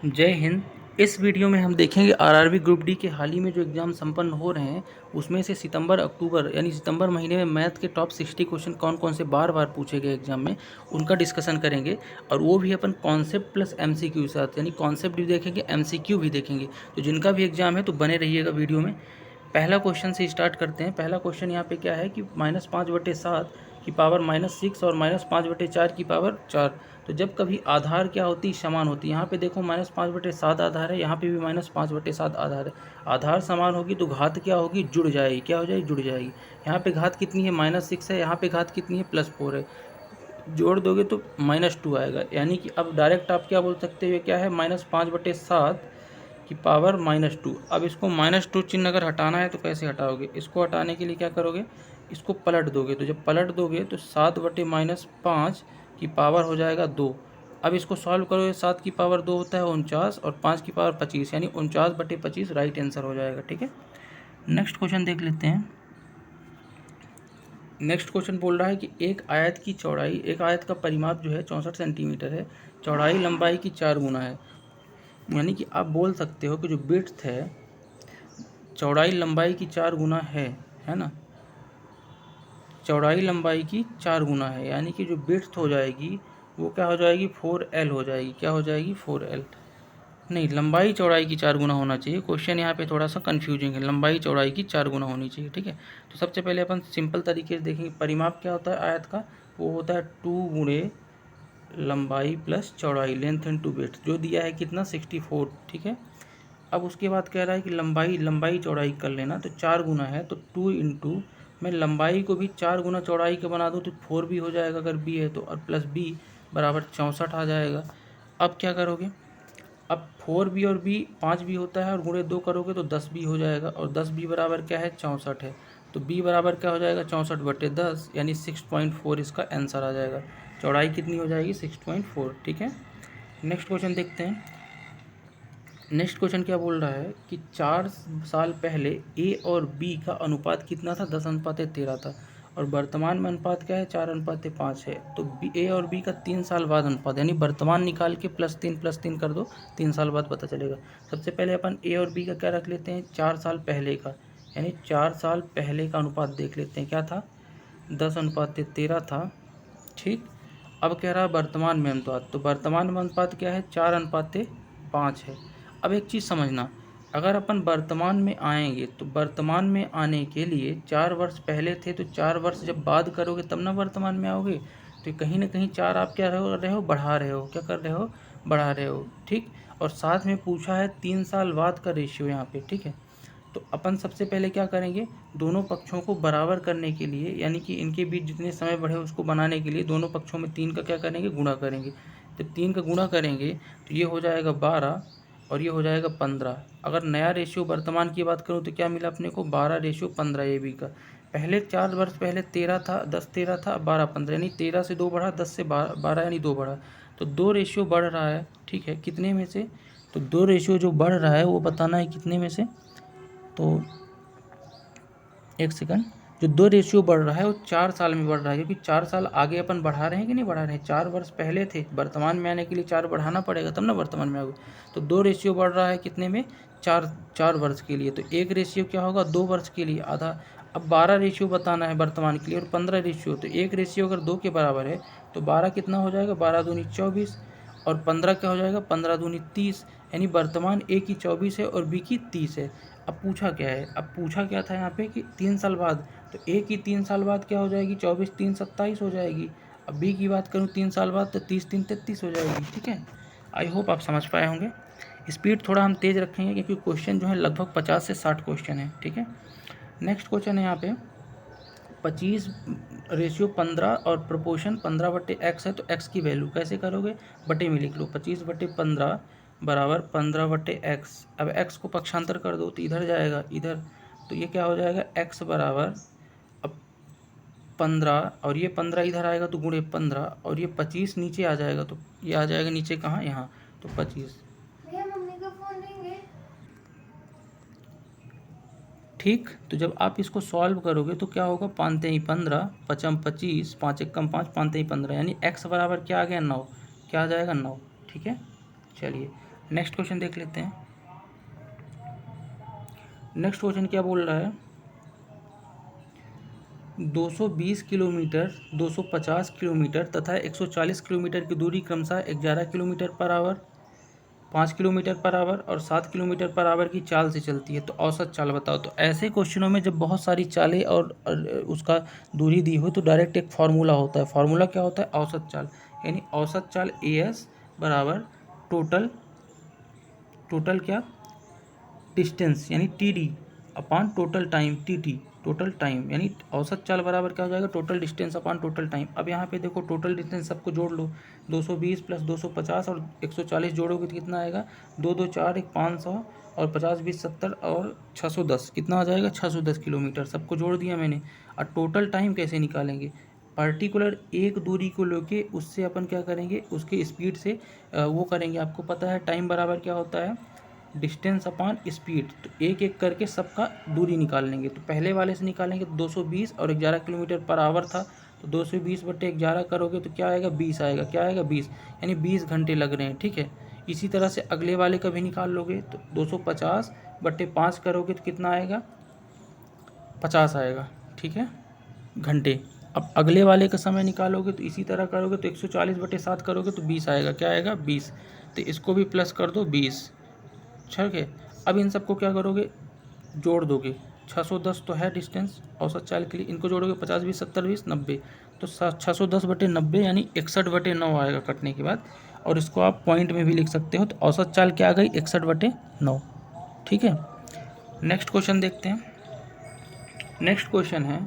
जय हिंद। इस वीडियो में हम देखेंगे आरआरबी ग्रुप डी के हाल ही में जो एग्ज़ाम संपन्न हो रहे हैं उसमें से सितंबर अक्टूबर यानी सितंबर महीने में मैथ के टॉप 60 क्वेश्चन कौन कौन से बार बार पूछे गए एग्जाम में उनका डिस्कशन करेंगे। और वो भी अपन कॉन्सेप्ट प्लस एमसीक्यू के साथ, यानी कॉन्सेप्ट भी देखेंगे, एमसीक्यू भी देखेंगे। तो जिनका भी एग्जाम है तो बने रहिएगा वीडियो में। पहला क्वेश्चन से स्टार्ट करते हैं। पहला क्वेश्चन यहाँ पे क्या है कि -5/7 की पावर -6 और -5/4 की पावर 4। तो जब कभी आधार क्या होती है, समान होती है। यहाँ पे देखो -5/7 आधार है, यहाँ पे भी -5/7 आधार है। आधार समान होगी तो घात क्या होगी, जुड़ जाएगी। क्या हो जाएगी, जुड़ जाएगी। यहाँ पे घात कितनी है, -6 है, यहाँ पे घात कितनी है, +4 है। जोड़ दोगे तो -2 आएगा। यानी कि अब डायरेक्ट आप क्या बोल सकते हो, क्या है, -5/7 की पावर -2। अब इसको -2 चिन्ह अगर हटाना है तो कैसे हटाओगे, इसको हटाने के लिए क्या करोगे, इसको पलट दोगे। तो जब पलट दोगे तो 7/-5 की पावर हो जाएगा 2। अब इसको सॉल्व करोगे, 7 की पावर 2 होता है 49 और 5 की पावर 25, यानी 49/25 राइट आंसर हो जाएगा। ठीक है, नेक्स्ट क्वेश्चन देख लेते हैं। नेक्स्ट क्वेश्चन बोल रहा है कि एक आयत की चौड़ाई, एक आयत का परिमाप जो है 64 सेंटीमीटर है, चौड़ाई लंबाई की 4 गुना है। यानी कि आप बोल सकते हो कि जो विड्थ है चौड़ाई लंबाई की 4 गुना है ना, चौड़ाई लंबाई की 4 गुना है। यानी कि जो विड्थ हो जाएगी वो क्या हो जाएगी, 4L हो जाएगी। क्या हो जाएगी, 4L। नहीं, लंबाई चौड़ाई की 4 गुना होना चाहिए। क्वेश्चन यहाँ पे थोड़ा सा कन्फ्यूजिंग है, लंबाई चौड़ाई की 4 गुना होनी चाहिए। ठीक है, तो सबसे पहले अपन सिंपल तरीके से देखेंगे। परिमाप क्या होता है आयत का, वो होता है 2 गुणे लंबाई प्लस चौड़ाई, लेंथ इनटू विड्थ। जो दिया है कितना, 64। ठीक है, अब उसके बाद कह रहा है कि लंबाई चौड़ाई कर लेना। तो 4 गुना है तो 2 इंटू, मैं लंबाई को भी 4 गुना चौड़ाई का बना दूँ तो 4 भी हो जाएगा अगर बी है तो, और प्लस बी बराबर 64 आ जाएगा। अब क्या करोगे, अब 4b और b 5b होता है और गुणे 2 करोगे तो 10b हो जाएगा। और 10b बराबर क्या है, 64 है। तो b बराबर क्या हो जाएगा, 64/10, यानी 6.4 इसका आंसर आ जाएगा। चौड़ाई कितनी हो जाएगी, 6.4। ठीक है, नेक्स्ट क्वेश्चन देखते हैं। नेक्स्ट क्वेश्चन क्या बोल रहा है कि 4 साल पहले ए और बी का अनुपात कितना था, 10:13 था। और वर्तमान में अनुपात क्या है, 4:5 है। तो ए और बी का 3 साल बाद अनुपात, यानी वर्तमान निकाल के +3 कर दो, 3 साल बाद पता चलेगा। सबसे पहले अपन ए और बी का क्या रख लेते हैं, 4 साल पहले का, यानी 4 साल पहले का अनुपात देख लेते हैं। क्या था, 10:13 था। ठीक, अब कह रहा है वर्तमान में अनुपात, तो वर्तमान में अनुपात क्या है, 4:5 है। अब एक चीज़ समझना, अगर अपन वर्तमान में आएंगे तो वर्तमान में आने के लिए 4 वर्ष पहले थे, तो 4 वर्ष जब बाद करोगे तब ना वर्तमान में आओगे। तो कहीं ना कहीं 4 आप क्या रहे हो, बढ़ा रहे हो। क्या कर रहे हो, बढ़ा रहे हो। ठीक, और साथ में पूछा है 3 साल बाद का रेशियो यहाँ पे। ठीक है, तो अपन सबसे पहले क्या करेंगे, दोनों पक्षों को बराबर करने के लिए, यानी कि इनके बीच जितने समय बढ़े उसको बनाने के लिए दोनों पक्षों में 3 का क्या करेंगे, गुणा करेंगे। जब 3 का गुणा करेंगे तो ये हो जाएगा 12 और ये हो जाएगा 15। अगर नया रेशियो वर्तमान की बात करूँ तो क्या मिला अपने को, 12:15 ए बी का। पहले 4 वर्ष पहले 13 था, 10-13 था, 12-15, यानी 13 से 2 बढ़ा, 10 से 12 यानी 2 बढ़ा। तो 2 रेशियो बढ़ रहा है। ठीक है, कितने में से, तो 2 रेशियो जो बढ़ रहा है वो बताना है कितने में से। तो एक सेकंड, जो 2 रेशियो बढ़ रहा है वो 4 साल में बढ़ रहा है, क्योंकि 4 साल आगे अपन बढ़ा रहे हैं कि नहीं बढ़ा रहे हैं। 4 वर्ष पहले थे, वर्तमान में आने के लिए 4 बढ़ाना पड़ेगा तब ना वर्तमान में आओगे। तो 2 रेशियो बढ़ रहा है कितने में, 4 वर्ष के लिए। तो एक रेशियो क्या होगा, 2 वर्ष के लिए आधा। अब 12 रेशियो बताना है वर्तमान के लिए और 15 रेशियो। तो एक रेशियो अगर 2 के बराबर है तो 12 कितना हो जाएगा, 12 दूनी 24 और 15 क्या हो जाएगा, 15 दूनी 30। यानी वर्तमान ए की 24 है और बी की 30 है। अब पूछा क्या है, अब पूछा क्या था यहाँ पे कि 3 साल बाद। तो ए की 3 साल बाद क्या हो जाएगी, 24 3 27 हो जाएगी। अब बी की बात करूँ 3 साल बाद तो 30 3 33 हो जाएगी। ठीक है, आई होप आप समझ पाए होंगे। स्पीड थोड़ा हम तेज़ रखेंगे क्योंकि क्वेश्चन जो है लगभग 50 से 60 क्वेश्चन है। ठीक है, नेक्स्ट क्वेश्चन है यहाँ पे 25:15 और प्रोपोर्शन 15/x है। तो x की वैल्यू कैसे करोगे, बटे में लिख लो। 25/15 बराबर 15/x। अब x को पक्षांतर कर दो तो इधर जाएगा, इधर। तो ये क्या हो जाएगा, x बराबर, अब 15 और ये 15 इधर आएगा तो गुणे 15 और ये 25 नीचे आ जाएगा। तो ये आ जाएगा नीचे कहाँ, यहाँ। तो 25। मम्मी का फोन देंगे। ठीक, तो जब आप इसको सॉल्व करोगे तो क्या होगा, 5×3 = 15, 5×5 = 25, 5×1 = 5, 5×3 = 15, यानी x बराबर क्या आ गया, 9। क्या आ जाएगा, 9। ठीक है, चलिए नेक्स्ट क्वेश्चन देख लेते हैं। नेक्स्ट क्वेश्चन क्या बोल रहा है, 220 किलोमीटर, 250 किलोमीटर तथा 140 किलोमीटर की दूरी क्रमशः 11 kilometre per hour, 5 kilometre per hour और 7 किलोमीटर पर आवर की चाल से चलती है, तो औसत चाल बताओ। तो ऐसे क्वेश्चनों में जब बहुत सारी चालें और उसका दूरी दी हो तो डायरेक्ट एक फार्मूला होता है। फार्मूला क्या होता है, औसत चाल, यानी औसत चाल AS बराबर टोटल क्या, डिस्टेंस यानी TD upon total time, TT total time, यानी औसत चाल बराबर क्या हो जाएगा, total distance upon total time. अब यहाँ पे देखो टोटल डिस्टेंस सबको जोड़ लो, 220 प्लस 250 और 140 जोड़ोगे तो कितना आएगा, 2 2 4 1 500 और 50 20 70 और 610, कितना आ जाएगा 610 किलोमीटर, सबको जोड़ दिया मैंने। और टोटल टाइम कैसे निकालेंगे, पर्टिकुलर एक दूरी को लेके उससे अपन क्या करेंगे, उसके स्पीड से वो करेंगे। आपको पता है टाइम बराबर क्या होता है, डिस्टेंस अपॉन स्पीड। तो एक एक करके सबका दूरी निकाल लेंगे। तो पहले वाले से निकालेंगे तो 220 और 11 किलोमीटर पर आवर था, तो 220/11 करोगे तो क्या आएगा, 20 आएगा। क्या आएगा, 20, यानी 20 घंटे लग रहे हैं। ठीक है, इसी तरह से अगले वाले का भी निकाल लोगे तो 250/5 करोगे तो कितना आएगा, 50 आएगा। ठीक है, घंटे। अब अगले वाले का समय निकालोगे तो इसी तरह करोगे तो 140/7 करोगे तो 20 आएगा। क्या आएगा, 20। तो इसको भी प्लस कर दो, 20। ठीक है, अब इन सबको क्या करोगे, जोड़ दोगे। 610 तो है डिस्टेंस औसत चाल के लिए, इनको जोड़ोगे 50 20 70 20 90, तो 610/90 यानी 61/9 आएगा कटने के बाद। और इसको आप पॉइंट में भी लिख सकते हो। तो औसत चाल क्या आ गई, 61/9। ठीक है, नेक्स्ट क्वेश्चन देखते हैं। नेक्स्ट क्वेश्चन है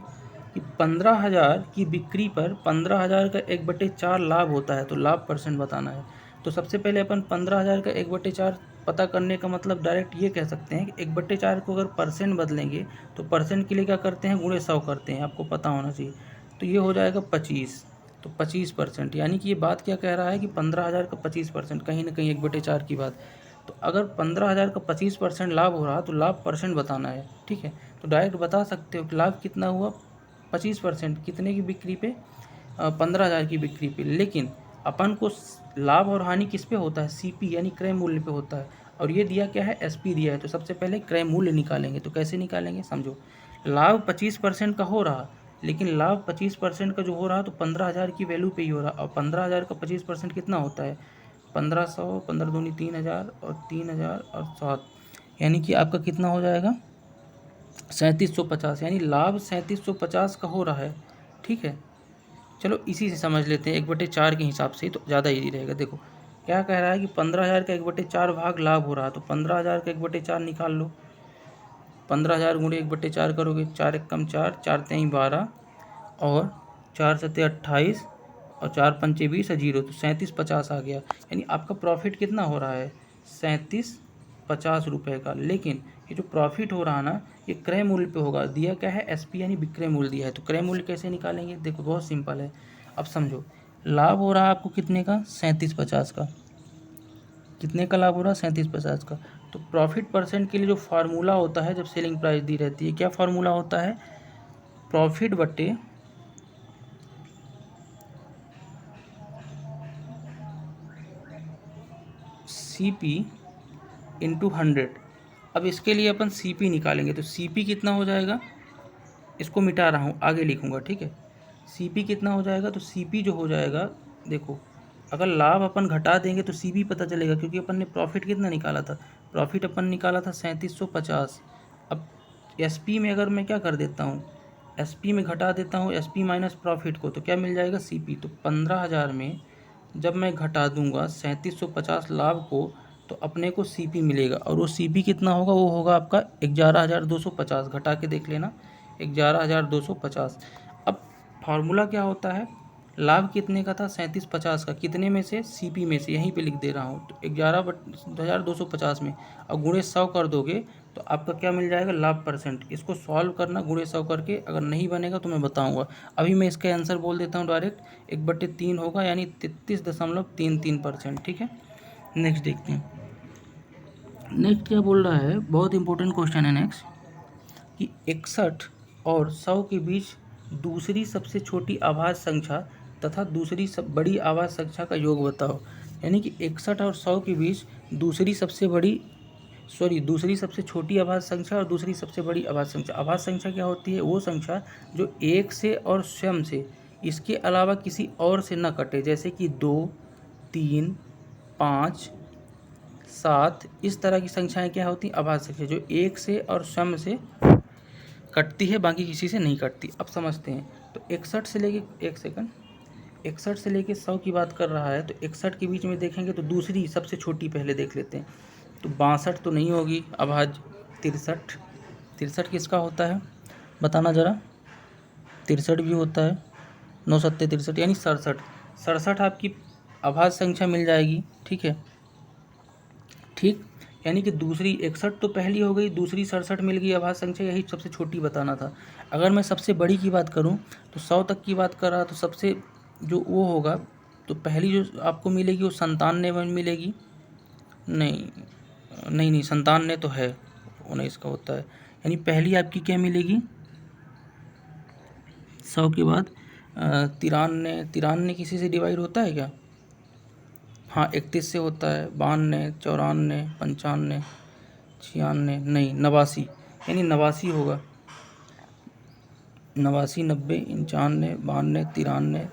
कि 15,000 की बिक्री पर 15,000 का 1/4 लाभ होता है, तो लाभ परसेंट बताना है। तो सबसे पहले अपन 15,000 का 1/4 पता करने का मतलब डायरेक्ट ये कह सकते हैं कि 1/4 को अगर परसेंट बदलेंगे तो परसेंट के लिए क्या करते हैं, गुणे 100 करते हैं, आपको पता होना चाहिए। तो ये हो जाएगा 25, तो 25%, यानी कि ये बात क्या कह रहा है कि 15,000 का 25%, कहीं ना कहीं 1/4 की बात। तो अगर 15,000 का 25% लाभ हो रहा तो लाभ परसेंट बताना है। ठीक है, तो डायरेक्ट बता सकते हो कि लाभ कितना हुआ, 25%, कितने की बिक्री पे, 15,000 की बिक्री पे। लेकिन अपन को लाभ और हानि किस पे होता है, CP यानी क्रय मूल्य पे होता है। और ये दिया क्या है, SP दिया है। तो सबसे पहले क्रय मूल्य निकालेंगे। तो कैसे निकालेंगे, समझो। लाभ 25% का हो रहा, लेकिन लाभ 25% का जो हो रहा तो 15,000 की वैल्यू पे ही हो रहा। और 15,000 का 25% कितना होता है, 1500, 15 दूनी 3,000 और 3,000 और 7, यानी कि आपका कितना हो जाएगा, 3750, यानी लाभ 3750 का हो रहा है। ठीक है, चलो इसी से समझ लेते हैं 1/4 के हिसाब से, तो ज़्यादा इजी रहेगा। देखो क्या कह रहा है कि 15,000 का 1/4 भाग लाभ हो रहा, तो 15,000 का 1/4 निकाल लो। 15,000 गुणे 1/4 करोगे, 4 एकम 4, 4 तेईं 12 और 4 सत्ते 28 और 4 पंचे 20 और 0, तो 3750 आ गया। यानी आपका प्रॉफिट कितना हो रहा है, 3750 रुपये का। लेकिन ये जो प्रॉफिट हो रहा ना, ये क्रय मूल्य पे होगा। दिया क्या है, SP यानी विक्रय मूल्य दिया है। तो क्रय मूल्य कैसे निकालेंगे, देखो बहुत सिंपल है। अब समझो, लाभ हो रहा है आपको कितने का, 3750 का। कितने का लाभ हो रहा है, 3750 का। तो प्रॉफिट परसेंट के लिए जो फार्मूला होता है जब सेलिंग प्राइस दी रहती है, क्या फार्मूला होता है, प्रॉफिट बट्टे CP इंटू 100। अब इसके लिए अपन CP निकालेंगे। तो CP कितना हो जाएगा, इसको मिटा रहा हूँ, आगे लिखूँगा। ठीक है, CP कितना हो जाएगा, तो CP जो हो जाएगा, देखो अगर लाभ अपन घटा देंगे तो CP पता चलेगा, क्योंकि अपन ने प्रॉफिट कितना निकाला था, प्रॉफिट अपन निकाला था 3750। अब SP में अगर मैं क्या कर देता हूँ, SP में घटा देता हूँ SP माइनस प्रॉफिट को, तो क्या मिल जाएगा, CP। तो 15,000 में जब मैं घटा दूंगा 3750 लाभ को, तो अपने को CP मिलेगा। और वो CP कितना होगा, वो होगा आपका 11,250। घटा के देख लेना, 11,250। अब फार्मूला क्या होता है, लाभ कितने का था, 3750 का, कितने में से, CP में से, यहीं पे लिख दे रहा हूँ। तो 11,250 में और गुणे 100 कर दोगे तो आपका क्या मिल जाएगा, लाभ परसेंट। इसको सॉल्व करना गुणे 100 करके, अगर नहीं बनेगा तो मैं बताऊंगा। अभी मैं इसका आंसर बोल देता हूँ डायरेक्ट, 1/3 होगा, यानी 33.33%। ठीक है, नेक्स्ट देखते हैं। नेक्स्ट क्या बोल रहा है, बहुत इंपॉर्टेंट क्वेश्चन है नेक्स्ट, कि 61 और 100 के बीच दूसरी सबसे छोटी आभाज्य संख्या तथा दूसरी सब बड़ी आभाज्य संख्या का योग बताओ। यानी कि 61 और 100 के बीच दूसरी सबसे छोटी अभाज्य संख्या और दूसरी सबसे बड़ी अभाज्य संख्या। अभाज्य संख्या क्या होती है? वो संख्या जो एक से और स्वयं से, इसके अलावा किसी और से न कटे, जैसे कि 2, 3, 5, 7, इस तरह की संख्याएं क्या होती हैं? अभाज्य संख्या, जो एक से और स्वयं से कटती है, बाकी किसी से नहीं कटती। अब समझते हैं। तो 61 से लेके 61 से लेके 100 की बात कर रहा है, तो 61 के बीच में देखेंगे तो दूसरी सबसे छोटी पहले देख लेते हैं। तो 62 तो नहीं होगी अभाज्य। 63 किसका होता है बताना ज़रा? 63 भी होता है। 9 सत्ते 63 यानी 67 आपकी अभाज्य संख्या मिल जाएगी। ठीक है, ठीक। यानी कि दूसरी 61 तो पहली हो गई, दूसरी 67 मिल गई अभाज्य संख्या, यही सबसे छोटी बताना था। अगर मैं सबसे बड़ी की बात करूं तो 100 तक की बात कर रहा, तो सबसे जो वो होगा, तो पहली जो आपको मिलेगी वो 97 में मिलेगी। नहीं नहीं नहीं, 97 तो है, 19 का होता है। यानी पहली आपकी क्या मिलेगी 100 के बाद? 93 किसी से डिवाइड होता है क्या? हाँ, 31 से होता है। 92, 94, 95, 96, नहीं 89, यानी 89 होगा। 89, 90, 91, 92, 93,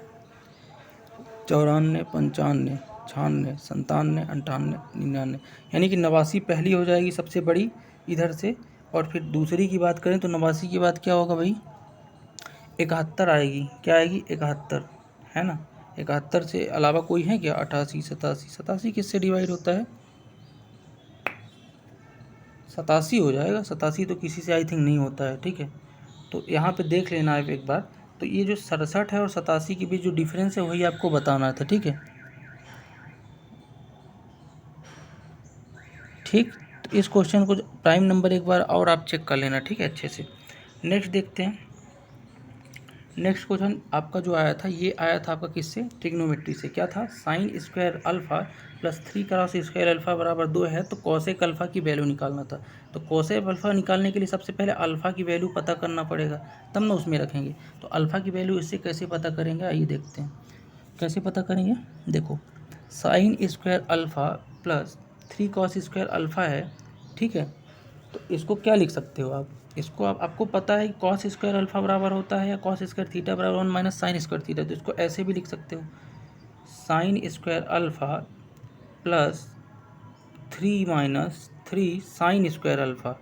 94, 95, 96, 97, 98, 99, यानी कि 89 पहली हो जाएगी सबसे बड़ी इधर से। और फिर दूसरी की बात करें तो 89 के बाद क्या होगा भाई? 71 आएगी। क्या आएगी? 71, है ना। 71 से अलावा कोई है क्या? 88, 87, 87 किससे डिवाइड होता है? 87 हो जाएगा। 87 तो किसी से आई थिंक नहीं होता है। ठीक है, तो यहाँ पे देख लेना है एक बार। तो ये जो 67 है और 87 के बीच जो डिफरेंस है वही आपको बताना था। ठीक है, ठीक। तो इस क्वेश्चन को प्राइम नंबर एक बार और आप चेक कर लेना। ठीक है, अच्छे से। नेक्स्ट देखते हैं। नेक्स्ट क्वेश्चन आपका जो आया था, ये आया था आपका किससे? ट्रिग्नोमेट्री से। क्या था? Sine square alpha plus 3 cross square alpha बराबर 2 है, तो कॉसेक अल्फा की वैल्यू निकालना था। तो कॉसेक अल्फा निकालने के लिए सबसे पहले अल्फा की वैल्यू पता करना पड़ेगा, तब ना उसमें रखेंगे। तो अल्फा की वैल्यू इससे कैसे पता करेंगे, आइए देखते हैं कैसे पता करेंगे। देखो, sine square alpha plus 3 cos square alpha है। ठीक है, तो इसको क्या लिख सकते हो आप? इसको आपको पता है कि कॉस स्क्वायर अल्फा बराबर होता है या कॉस स्क्वायर थीटा बराबर 1 माइनस साइन स्क्वायर थीटा, तो इसको ऐसे भी लिख सकते हो, sine square alpha plus 3 minus 3 sine square alpha,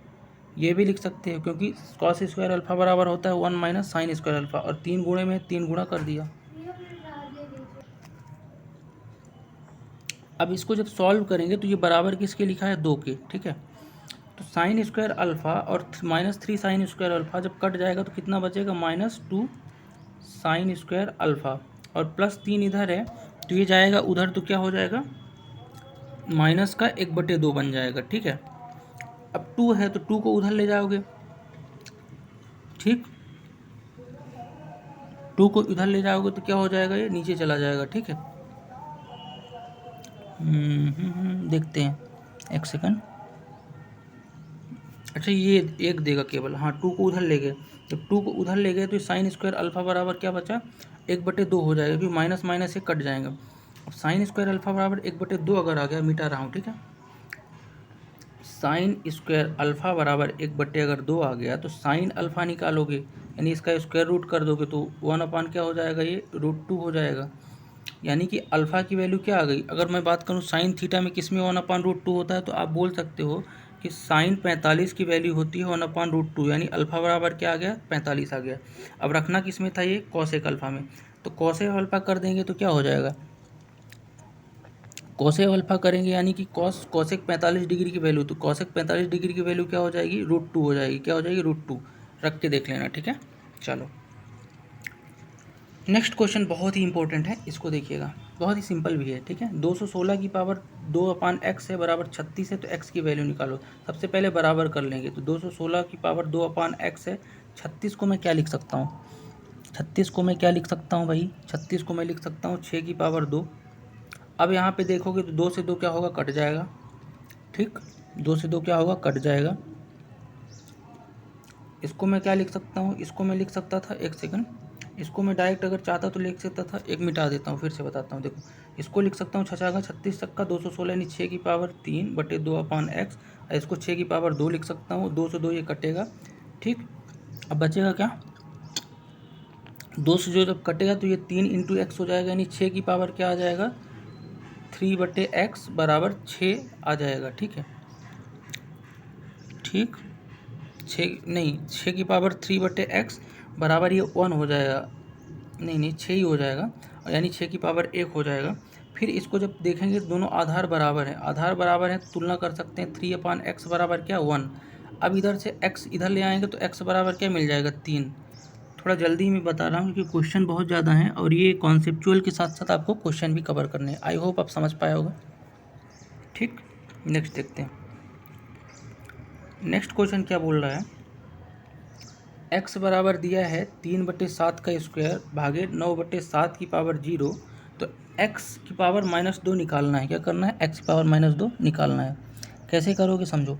ये भी लिख सकते हो, क्योंकि कॉस स्क्वायर अल्फा बराबर होता है 1 माइनस साइन स्क्वायर अल्फा, और 3 गुणे में 3 गुणा कर दिया। ये अपने साथ ले लीजिए। अब इसको जब सॉल्व करेंगे तो ये बराबर किसके लिखा है? 2 के। ठीक है, तो साइन स्क्वायर अल्फा और -3 साइन स्क्वायर अल्फा जब कट जाएगा तो कितना बचेगा? -2 साइन स्क्वायर अल्फा, और +3 इधर है तो ये जाएगा उधर, तो क्या हो जाएगा? माइनस का 1/2 बन जाएगा। ठीक है, अब 2 है तो 2 को उधर ले जाओगे। ठीक, 2 को इधर ले जाओगे तो क्या हो जाएगा? ये नीचे चला जाएगा। ठीक है, देखते हैं, एक सेकंड। अच्छा, ये एक देगा केवल। हाँ, 2 को उधर ले गए, जब 2 को उधर ले गए तो साइन स्क्वायर अल्फा बराबर क्या बचा? 1/2 हो जाएगा, क्योंकि माइनस माइनस से कट जाएगा। अब साइन स्क्वायर अल्फा बराबर 1/2 अगर आ गया, मिटा रहा हूँ। ठीक है, साइन स्क्वायर अल्फा बराबर 1/2 आ गया, तो साइन अल्फा निकालोगे, यानी इसका स्क्वायर रूट कर दोगे, तो 1/, क्या हो जाएगा? ये √2 हो जाएगा। यानी कि अल्फ़ा की वैल्यू क्या आ गई? अगर मैं बात करूं साइन थीटा में किस में 1/√2 होता है, तो आप बोल सकते हो कि साइन 45 की वैल्यू होती है 1/√2, यानी अल्फ़ा बराबर क्या आ गया? 45 आ गया। अब रखना किस में था? ये कॉसेक अल्फ़ा में। तो कॉसेक अल्फ़ा कर देंगे तो क्या हो जाएगा? कॉसेक अल्फ़ा करेंगे यानी कि कॉसेक 45 डिग्री की वैल्यू, तो कॉसेक 45 डिग्री की वैल्यू क्या हो जाएगी? √2 हो जाएगी। क्या हो जाएगी? √2। रख के देख लेना। ठीक है, चलो नेक्स्ट क्वेश्चन बहुत ही इंपॉर्टेंट है, इसको देखिएगा, बहुत ही सिंपल भी है। ठीक है, 216 की पावर 2/x है बराबर 36 है, तो x की वैल्यू निकालो। सबसे पहले बराबर कर लेंगे, तो 216 की पावर 2/x है। 36 को मैं क्या लिख सकता हूँ? 36 को मैं क्या लिख सकता हूँ भाई? 36 को मैं लिख सकता हूँ 6 की पावर 2। अब यहाँ पे देखोगे तो 2 से 2 क्या होगा? कट जाएगा। ठीक, 2 से 2 क्या होगा? कट जाएगा। इसको मैं क्या लिख सकता हूँ? इसको मैं लिख सकता था, एक सेकंड, इसको मैं डायरेक्ट अगर चाहता तो लिख सकता था, एक मिटा देता हूँ, फिर से बताता हूँ। देखो, इसको लिख सकता हूँ 6×36 का 216 यानी 6 की पावर 3 बटे 2/x। इसको 6 की पावर 2 लिख सकता हूँ, 2 से 2 ये कटेगा, ठीक। अब बचेगा क्या, 2 से जो जब कटेगा तो ये 3 × x हो जाएगा, यानी 6 की पावर क्या आ जाएगा, 3/x बराबर 6 आ जाएगा, ठीक है। ठीक, 6 की पावर 3/x बराबर ये 1 हो जाएगा, नहीं 6 ही हो जाएगा, यानी 6 की पावर 1 हो जाएगा। फिर इसको जब देखेंगे दोनों आधार बराबर हैं, आधार बराबर हैं तो तुलना कर सकते हैं, 3/x बराबर क्या 1। अब इधर से x इधर ले आएंगे तो x बराबर क्या मिल जाएगा 3। थोड़ा जल्दी मैं बता रहा हूँ क्योंकि क्वेश्चन बहुत ज़्यादा हैं और ये कॉन्सेप्चुअल के साथ साथ आपको क्वेश्चन भी कवर करने हैं। आई होप आप समझ पाए होगा, ठीक। नेक्स्ट देखते हैं, नेक्स्ट क्वेश्चन क्या बोल रहा है, x बराबर दिया है 3/7 का स्क्वायर भागे 9/7 की पावर 0, तो x की पावर -2 निकालना है। क्या करना है, x की पावर -2 निकालना है। कैसे करोगे समझो।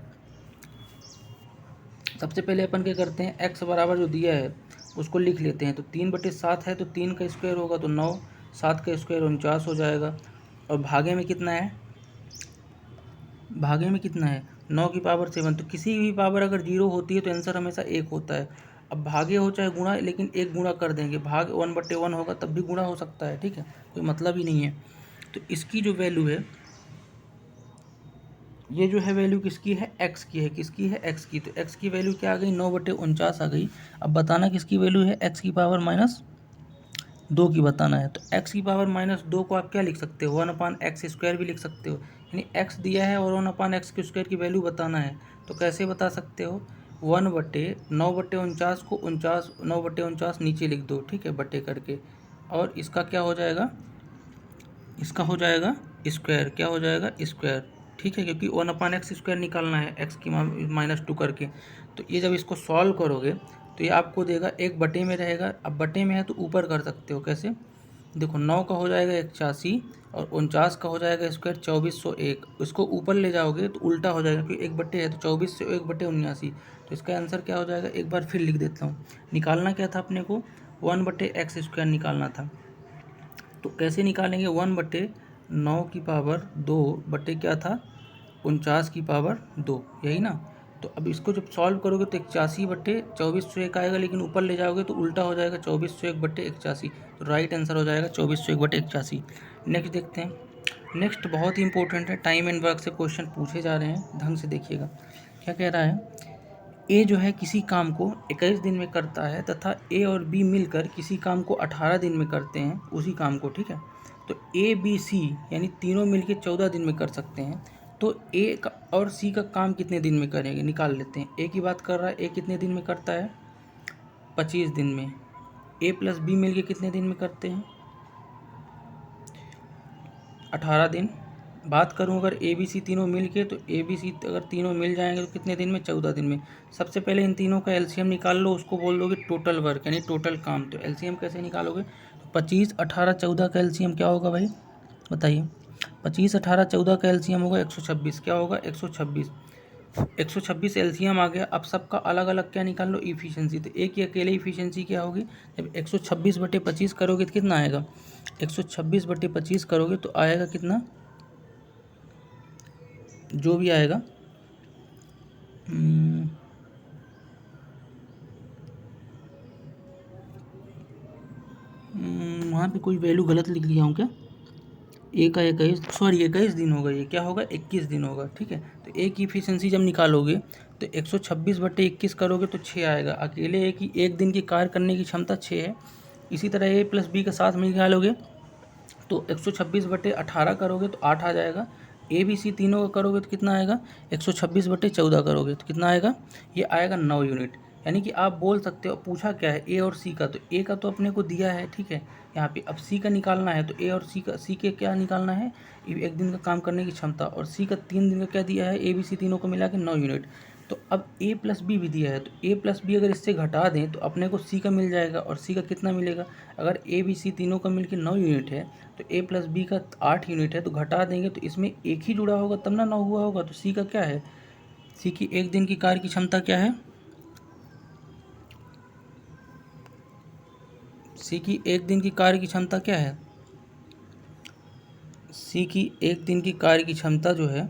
सबसे पहले अपन क्या करते हैं, x बराबर जो दिया है उसको लिख लेते हैं। तो 3/7 है तो 3 का स्क्वायर होगा तो 9, 7 का स्क्वायर 49 हो जाएगा, और भागे में कितना है, भागे में कितना है 9 की पावर 7। तो किसी भी पावर अगर 0 होती है तो आंसर हमेशा 1 होता है। अब भागे हो चाहे गुणा, लेकिन एक गुणा कर देंगे, भाग 1/1 होगा तब भी गुणा हो सकता है, ठीक है, कोई मतलब ही नहीं है। तो इसकी जो वैल्यू है, ये जो है वैल्यू किसकी है, x की है, किसकी है, x की। तो x की वैल्यू क्या आ गई, 9/49 आ गई। अब बताना किसकी वैल्यू है, x की पावर -2 की बताना है। तो x की पावर -2 को आप क्या लिख सकते हो, 1/x² भी लिख सकते हो, यानी x दिया है और 1/x² की वैल्यू बताना है। तो कैसे बता सकते हो, 1/9/49 को 9/49 नीचे लिख दो, ठीक है, बटे करके, और इसका क्या हो जाएगा, इसका हो जाएगा स्क्वायर, क्या हो जाएगा स्क्वायर, ठीक है, क्योंकि 1/x² निकालना है x की -2 करके। तो ये जब इसको सॉल्व करोगे तो ये आपको देगा 1 बटे में रहेगा। अब बटे में है तो ऊपर कर सकते हो, कैसे, देखो 9 का हो जाएगा 81 और 49 का हो जाएगा स्क्वायर 2401। इसको ऊपर ले जाओगे तो उल्टा हो जाएगा, क्योंकि 1 बटे है तो 24 से 1 बटे 79। तो इसका आंसर क्या हो जाएगा, एक बार फिर लिख देता हूँ। निकालना क्या था अपने को, 1/x² निकालना था। तो कैसे निकालेंगे, 1/9 की पावर 2 बटे क्या था 49 की पावर 2, यही ना। तो अब इसको जब सॉल्व करोगे तो 81/2401 आएगा, लेकिन ऊपर ले जाओगे तो उल्टा हो जाएगा 2401/81। तो राइट आंसर हो जाएगा 2401/81। नेक्स्ट देखते हैं, नेक्स्ट बहुत ही इंपॉर्टेंट है, टाइम एंड वर्क से क्वेश्चन पूछे जा रहे हैं, ढंग से देखिएगा। क्या कह रहा है, ए जो है किसी काम को 21 दिन में करता है तथा ए और बी मिलकर किसी काम को 18 दिन में करते हैं, उसी काम को, ठीक है। तो ए बी सी यानी तीनों मिलकर 14 दिन में कर सकते हैं। तो ए और सी का काम कितने दिन में करेंगे, निकाल लेते हैं। ए की बात कर रहा है, ए कितने दिन में करता है, 25 दिन में। ए प्लस बी मिलकर कितने दिन में करते हैं, 18 दिन। बात करूं अगर ए बी सी तीनों मिल के, तो ए बी सी अगर तीनों मिल जाएंगे तो कितने दिन में, 14 दिन में। सबसे पहले इन तीनों का एलसीएम निकाल लो, उसको बोल दोगे टोटल वर्क यानी टोटल काम। तो एलसीएम कैसे निकालोगे, तो 25, 18, 14 का एलसीएम क्या होगा भाई, बताइए। 25, 18, 14 का एलसीएम होगा 126, क्या होगा 126। 126 एलसीएम आ गया। अब सबका अलग अलग क्या निकाल लो, इफिशियंसी। तो एक ही अकेले इफिशियंसी क्या होगी, जब 126/25 करोगे तो कितना आएगा, 126/25 करोगे तो आएगा कितना, जो भी आएगा, वहाँ पे कोई वैल्यू गलत लिख लिया हूँ क्या, ए का 21 दिन होगा, ये क्या होगा 21 दिन होगा, ठीक है। तो ए की इफिशियंसी जब निकालोगे तो 126/21 करोगे तो 6 आएगा। अकेले ए की एक दिन की कार्य करने की क्षमता 6 है। इसी तरह ए प्लस बी का साथ में निकालोगे तो 126/18 करोगे तो 8 आ जाएगा। ए बी सी तीनों का करोगे तो कितना आएगा, 126/14 करोगे तो कितना आएगा, ये आएगा 9 यूनिट। यानी कि आप बोल सकते हो, पूछा क्या है ए और सी का, तो ए का तो अपने को दिया है, ठीक है, यहाँ पे। अब सी का निकालना है तो ए और सी के क्या निकालना है, एक दिन का काम करने की क्षमता, और सी का 3 दिन का क्या दिया है, ए बी सी तीनों को मिला के 9 यूनिट। तो अब ए प्लस बी भी दिया है, तो ए प्लस बी अगर इससे घटा दें तो अपने को सी का मिल जाएगा, और सी का कितना मिलेगा, अगर ए बी सी तीनों का मिलकर 9 यूनिट है तो ए प्लस बी का 8 यूनिट है, तो घटा देंगे तो इसमें एक ही जुड़ा होगा तब ना 9 हुआ होगा। तो सी का क्या है, सी की एक दिन की कार्य की क्षमता क्या है, सी की एक दिन की कार्य की क्षमता क्या है, सी की एक दिन की कार्य की क्षमता जो है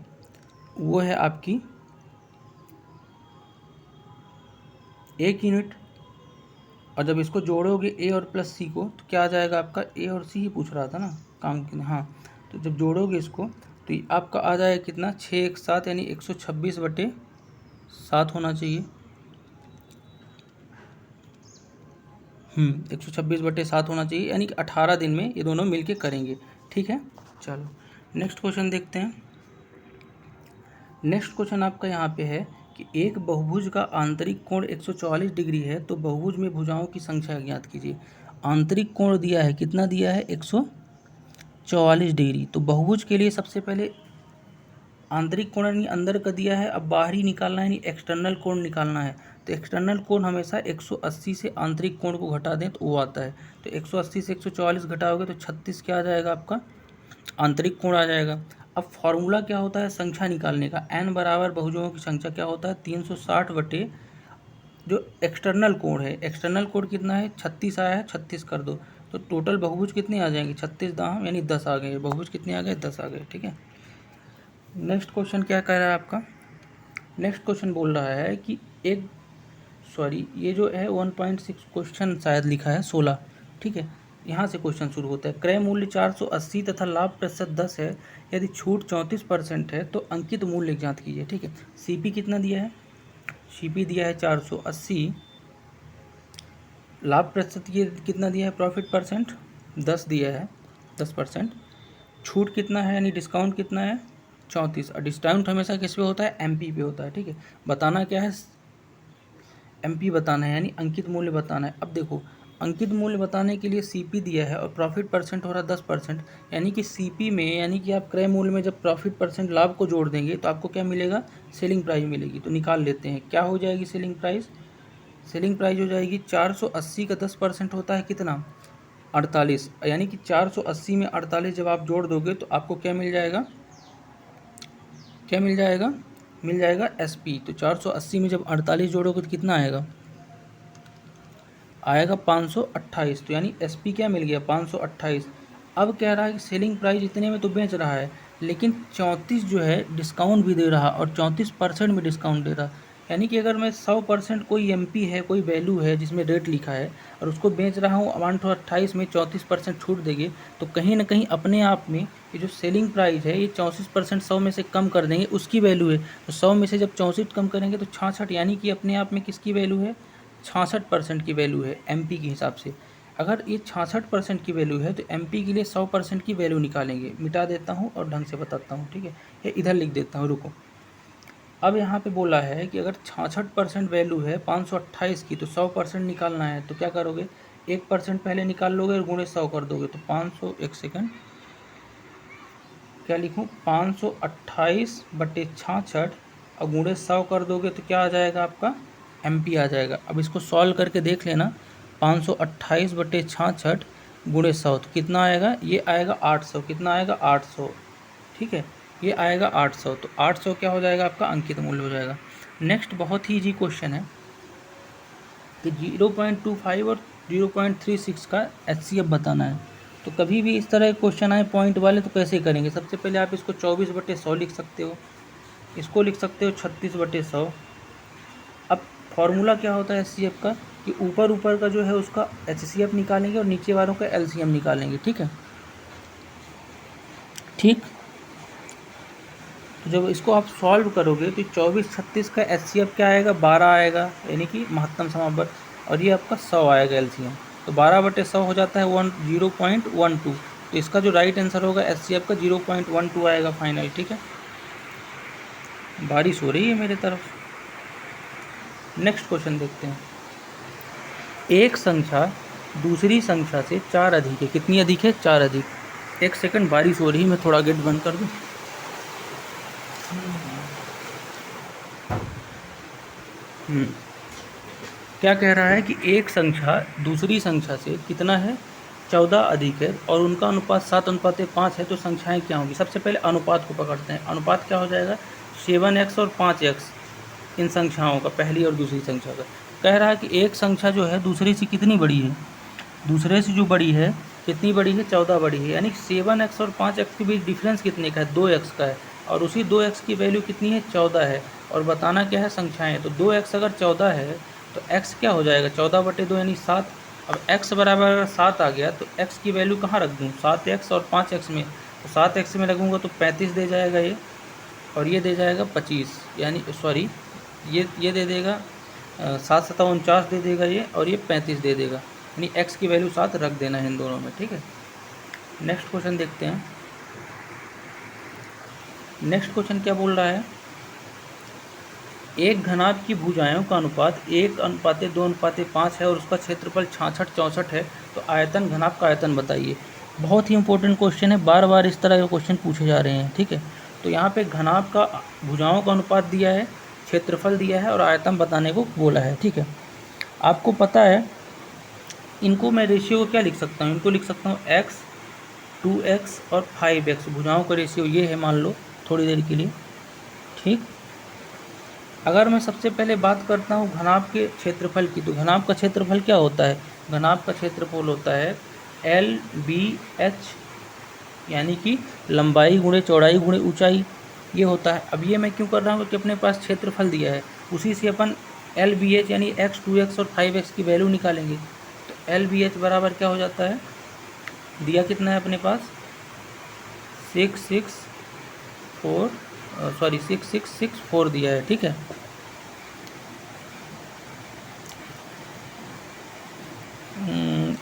वो है आपकी 1 यूनिट, और जब इसको जोड़ोगे ए और प्लस सी को तो क्या आ जाएगा आपका, ए और सी ही पूछ रहा था ना काम के, हाँ। तो जब जोड़ोगे इसको तो ये आपका आ जाएगा कितना, 6 1 7 यानी 126/7 होना चाहिए। 126/7 होना चाहिए, यानी कि 18 दिन में ये दोनों मिलके करेंगे। ठीक है, चलो नेक्स्ट क्वेश्चन देखते हैं। नेक्स्ट क्वेश्चन आपका यहाँ पे है कि एक बहुभुज का आंतरिक कोण 144 डिग्री है, तो बहुभुज में भुजाओं की संख्या ज्ञात कीजिए। आंतरिक कोण दिया है, कितना दिया है, 144 डिग्री। तो बहुभुज के लिए सबसे पहले आंतरिक कोण यानी अंदर का दिया है, अब बाहरी निकालना है यानी एक्सटर्नल कोण निकालना है। तो एक्सटर्नल कोण हमेशा 180 से आंतरिक कोण को घटा दें तो वो आता है। तो 180 से 144 घटाओगे तो 36 क्या आ जाएगा आपका, आंतरिक कोण आ जाएगा। अब फॉर्मूला क्या होता है संख्या निकालने का, n बराबर बहुभुजों की संख्या क्या होता है, 360 बटे जो एक्सटर्नल कोण है, एक्सटर्नल कोण कितना है, 36 आया है, 36 कर दो तो टोटल बहुभुज कितने आ जाएंगे, 36 दाम यानी 10 आ गए, बहुभुज कितने आ गए, 10 आ गए। ठीक है, नेक्स्ट क्वेश्चन क्या कह रहा है आपका, नेक्स्ट क्वेश्चन बोल रहा है कि एक ये जो है 1.6 क्वेश्चन शायद लिखा है 16। ठीक है, यहाँ से क्वेश्चन शुरू होता है। क्रय मूल्य 480 तथा लाभ प्रतिशत 10 है, यदि छूट 34% है तो अंकित मूल्य ज्ञात कीजिए। ठीक है, सीपी कितना दिया है, सीपी दिया है 480, लाभ प्रतिशत ये कितना दिया है, प्रॉफिट परसेंट 10 दिया है, 10%, छूट कितना है यानी डिस्काउंट कितना है, 34। और डिस्काउंट हमेशा किस पे होता है, एमपी पे होता है। ठीक है, बताना क्या है, एमपी बताना है यानी अंकित मूल्य बताना है। अब देखो अंकित मूल्य बताने के लिए सीपी दिया है और प्रॉफिट परसेंट हो रहा है 10%, यानी कि सीपी में यानी कि आप क्रय मूल्य में जब प्रॉफिट परसेंट लाभ को जोड़ देंगे तो आपको क्या मिलेगा, सेलिंग प्राइस मिलेगी। तो निकाल लेते हैं क्या हो जाएगी सेलिंग प्राइस, सेलिंग प्राइस हो जाएगी 480 का 10% होता है कितना, 48, यानी कि 480 में 48 जब आप जोड़ दोगे तो आपको क्या मिल जाएगा, क्या मिल जाएगा, मिल जाएगा एसपी। तो 480 में जब 48 जोड़ोगे तो कितना आएगा, आएगा 528। तो यानी एसपी क्या मिल गया, 528। अब कह रहा है कि सेलिंग प्राइस इतने में तो बेच रहा है, लेकिन 34 जो है डिस्काउंट भी दे रहा और 34% में डिस्काउंट दे रहा। यानी कि अगर मैं 100% कोई एमपी है, कोई वैल्यू है जिसमें रेट लिखा है और उसको बेच रहा हूँ 128 में 34% छूट देंगे, तो कहीं ना कहीं अपने आप में ये जो सेलिंग प्राइस है ये 34% 100 में से कम कर देंगे, उसकी वैल्यू है। तो 100 में से जब 64 कम करेंगे तो 66, यानी कि अपने आप में किसकी वैल्यू है, 66% की वैल्यू है एमपी के हिसाब से। अगर ये 66% की वैल्यू है तो एमपी के लिए 100% की वैल्यू निकालेंगे। मिटा देता हूँ और ढंग से बताता हूँ। ठीक है, ये इधर लिख देता हूँ, रुको। अब यहाँ पे बोला है कि अगर 66% वैल्यू है 528 की तो 100% निकालना है, तो क्या करोगे, 1% पहले निकाल लोगे और गुणे 100 कर दोगे तो 500, एक सेकेंड क्या लिखूँ, 528/66 और गुणे 100 कर दोगे तो क्या आ जाएगा आपका, एमपी आ जाएगा। अब इसको सॉल्व करके देख लेना, 528/66 गुणे 100 तो कितना आएगा, ये आएगा 800, कितना आएगा 800। ठीक है, ये आएगा 800, तो 800 क्या हो जाएगा आपका, अंकित मूल्य हो जाएगा। नेक्स्ट बहुत ही इजी क्वेश्चन है कि 0.25 और 0.36 का एचसीएफ बताना है। तो कभी भी इस तरह के क्वेश्चन आए पॉइंट वाले तो कैसे करेंगे, सबसे पहले आप इसको 24/100 लिख सकते हो, इसको लिख सकते हो 36/100। अब फॉर्मूला क्या होता है एचसीएफ का, कि ऊपर ऊपर का जो है उसका एचसीएफ निकालेंगे और नीचे वालों का एलसीएम निकालेंगे। ठीक है, ठीक। तो जब इसको आप सॉल्व करोगे तो 24/36 का एचसीएफ क्या आएगा, 12 आएगा, यानी कि महत्तम समापन, और ये आपका 100 आएगा एलसीएम। तो 12/100 हो जाता है 0.12। तो इसका जो राइट आंसर होगा एचसीएफ का 0.12 आएगा फाइनल। ठीक है, बारिश हो रही है मेरे तरफ। नेक्स्ट क्वेश्चन देखते हैं। एक संख्या दूसरी संख्या से 4 अधिक है, कितनी अधिक है, 4 अधिक। एक सेकंड, बारिश हो रही है, मैं थोड़ा गेट बंद कर दूँ। क्या कह रहा है कि एक संख्या दूसरी संख्या से कितना है, 14 अधिक है और उनका अनुपात 7:5 है, तो संख्याएं क्या होंगी। सबसे पहले अनुपात को पकड़ते हैं। अनुपात क्या हो जाएगा, 7x और 5x, इन संख्याओं का, पहली और दूसरी संख्या का। कह रहा है कि एक संख्या जो है दूसरे से कितनी बड़ी है, दूसरे से जो बड़ी है कितनी बड़ी है, 14 बड़ी है। यानी 7x और 5x के बीच डिफरेंस कितने का है, 2x का है। और उसी 2x की वैल्यू कितनी है, 14 है। और बताना क्या है, संख्याएं। तो 2x अगर 14 है तो x क्या हो जाएगा, 14/2 यानी 7। अब x बराबर अगर 7 आ गया तो x की वैल्यू कहाँ रख दूँ, 7x और 5x में। तो 7x में लगूंगा तो 35 दे जाएगा ये, और ये दे जाएगा 25, यानी सॉरी ये दे देगा 7 7 49 दे देगा ये, और ये 35 दे देगा। यानी x की वैल्यू 7 रख देना है इन दोनों में, ठीक है। नेक्स्ट क्वेश्चन देखते हैं। नेक्स्ट क्वेश्चन क्या बोल रहा है, एक घनाभ की भुजाओं का अनुपात 1:2:5 है और उसका क्षेत्रफल 66 है, तो आयतन घनाभ का आयतन बताइए। बहुत ही इंपॉर्टेंट क्वेश्चन है, बार बार इस तरह के क्वेश्चन पूछे जा रहे हैं, ठीक है। तो यहाँ पे घनाभ का भुजाओं का अनुपात दिया है, क्षेत्रफल दिया है और आयतन बताने को बोला है, ठीक है। आपको पता है इनको मैं रेशियो को क्या लिख सकता हूँ, इनको लिख सकता हूँ x 2x और 5x। भुजाओं का रेशियो ये है, मान लो थोड़ी देर के लिए, ठीक। अगर मैं सबसे पहले बात करता हूँ घनाभ के क्षेत्रफल की, तो घनाभ का क्षेत्रफल क्या होता है, घनाभ का क्षेत्रफल होता है LBH, यानी कि लंबाई गुणे चौड़ाई गुणे ऊंचाई, ये होता है। अब ये मैं क्यों कर रहा हूँ, क्योंकि अपने पास क्षेत्रफल दिया है, उसी से अपन LBH यानी x 2x और 5x की वैल्यू निकालेंगे। तो LBH बराबर क्या हो जाता है, दिया कितना है अपने पास 6664 दिया है, ठीक है।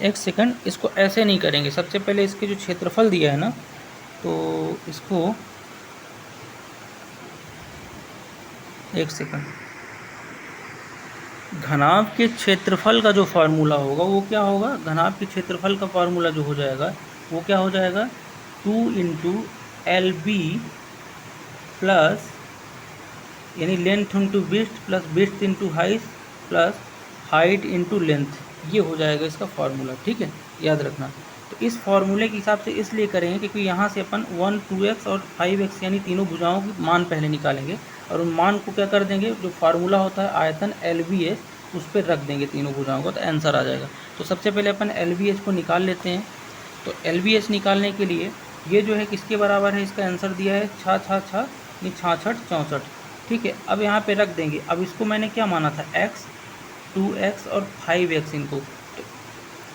एक सेकंड, इसको ऐसे नहीं करेंगे, सबसे पहले इसके जो क्षेत्रफल दिया है ना, तो इसको एक सेकंड, घनाभ के क्षेत्रफल का जो फार्मूला होगा वो क्या होगा, घनाभ के क्षेत्रफल का फार्मूला जो हो जाएगा वो क्या हो जाएगा, 2 × LB प्लस, यानी length into width plus width into height plus height into length, ये हो जाएगा इसका फार्मूला, ठीक है, याद रखना। तो इस फार्मूले के हिसाब से इसलिए करेंगे क्योंकि यहाँ से अपन 1 2x और 5x यानी तीनों भुजाओं की मान पहले निकालेंगे, और उन मान को क्या कर देंगे, जो फार्मूला होता है आयतन LBH उस पर रख देंगे तीनों भुजाओं को, तो आंसर आ जाएगा। तो सबसे पहले अपन LBH को निकाल लेते हैं। तो LBH निकालने के लिए ये जो है किसके बराबर है, इसका आंसर दिया है 6 6 6 यानी 66 64, ठीक है। अब यहाँ पे रख देंगे। अब इसको मैंने क्या माना था, x 2x और 5x इनको। तो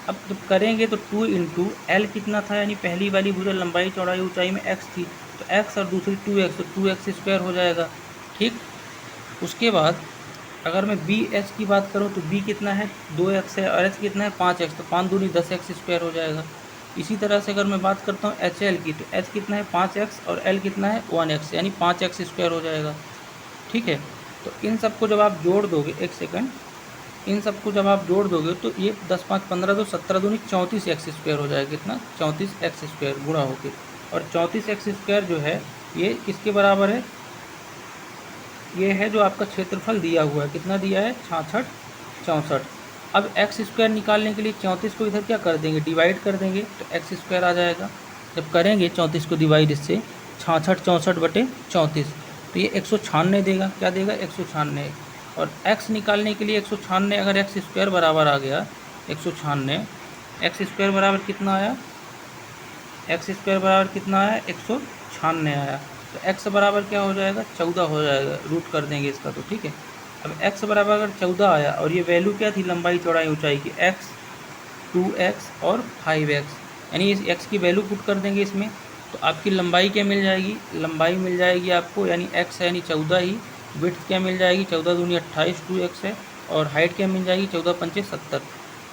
अब जब करेंगे तो 2 × L कितना था, यानी पहली वाली भुजा लंबाई चौड़ाई ऊंचाई में x थी, तो x और दूसरी 2x, तो 2x² हो जाएगा, ठीक। उसके बाद अगर मैं BH की बात करूँ तो B कितना है 2x है, और H कितना है 5x, तो 5 दूनी 10x² हो जाएगा। इसी तरह से अगर मैं बात करता हूँ HL की, तो H कितना है 5x और L कितना है 1x, यानी 5x² हो जाएगा, ठीक है। तो इन सबको जब आप जोड़ दोगे, एक सेकंड, इन सबको जब आप जोड़ दोगे तो ये 10 5 15 2 17 दूनी 34x² हो जाएगा, कितना 34x² गुणा होके। और 34x² जो है ये किसके बराबर है, ये है जो आपका क्षेत्रफल दिया हुआ है, कितना दिया है 66 64। अब x² निकालने के लिए 34 को इधर क्या कर देंगे, डिवाइड कर देंगे, तो x² आ जाएगा। जब करेंगे 34 को डिवाइड इससे 66 64/34, तो ये 196 देगा, क्या देगा 196। और x निकालने के लिए 196, अगर x² बराबर आ गया 196, x² बराबर कितना आया, x² बराबर कितना आया 196 आया। तो x बराबर क्या हो जाएगा 14 हो जाएगा, रूट कर देंगे इसका, तो ठीक है। अब x बराबर अगर 14 आया, और ये वैल्यू क्या थी लंबाई चौड़ाई ऊंचाई की, x 2x और 5x, यानी इस x की वैल्यू पुट कर देंगे इसमें, तो आपकी लंबाई क्या मिल जाएगी, लंबाई मिल जाएगी आपको, यानी x है यानी 14 ही, विड्थ क्या मिल जाएगी 14 दूनी 28 2x है, और हाइट क्या मिल जाएगी 14 पंचे 70।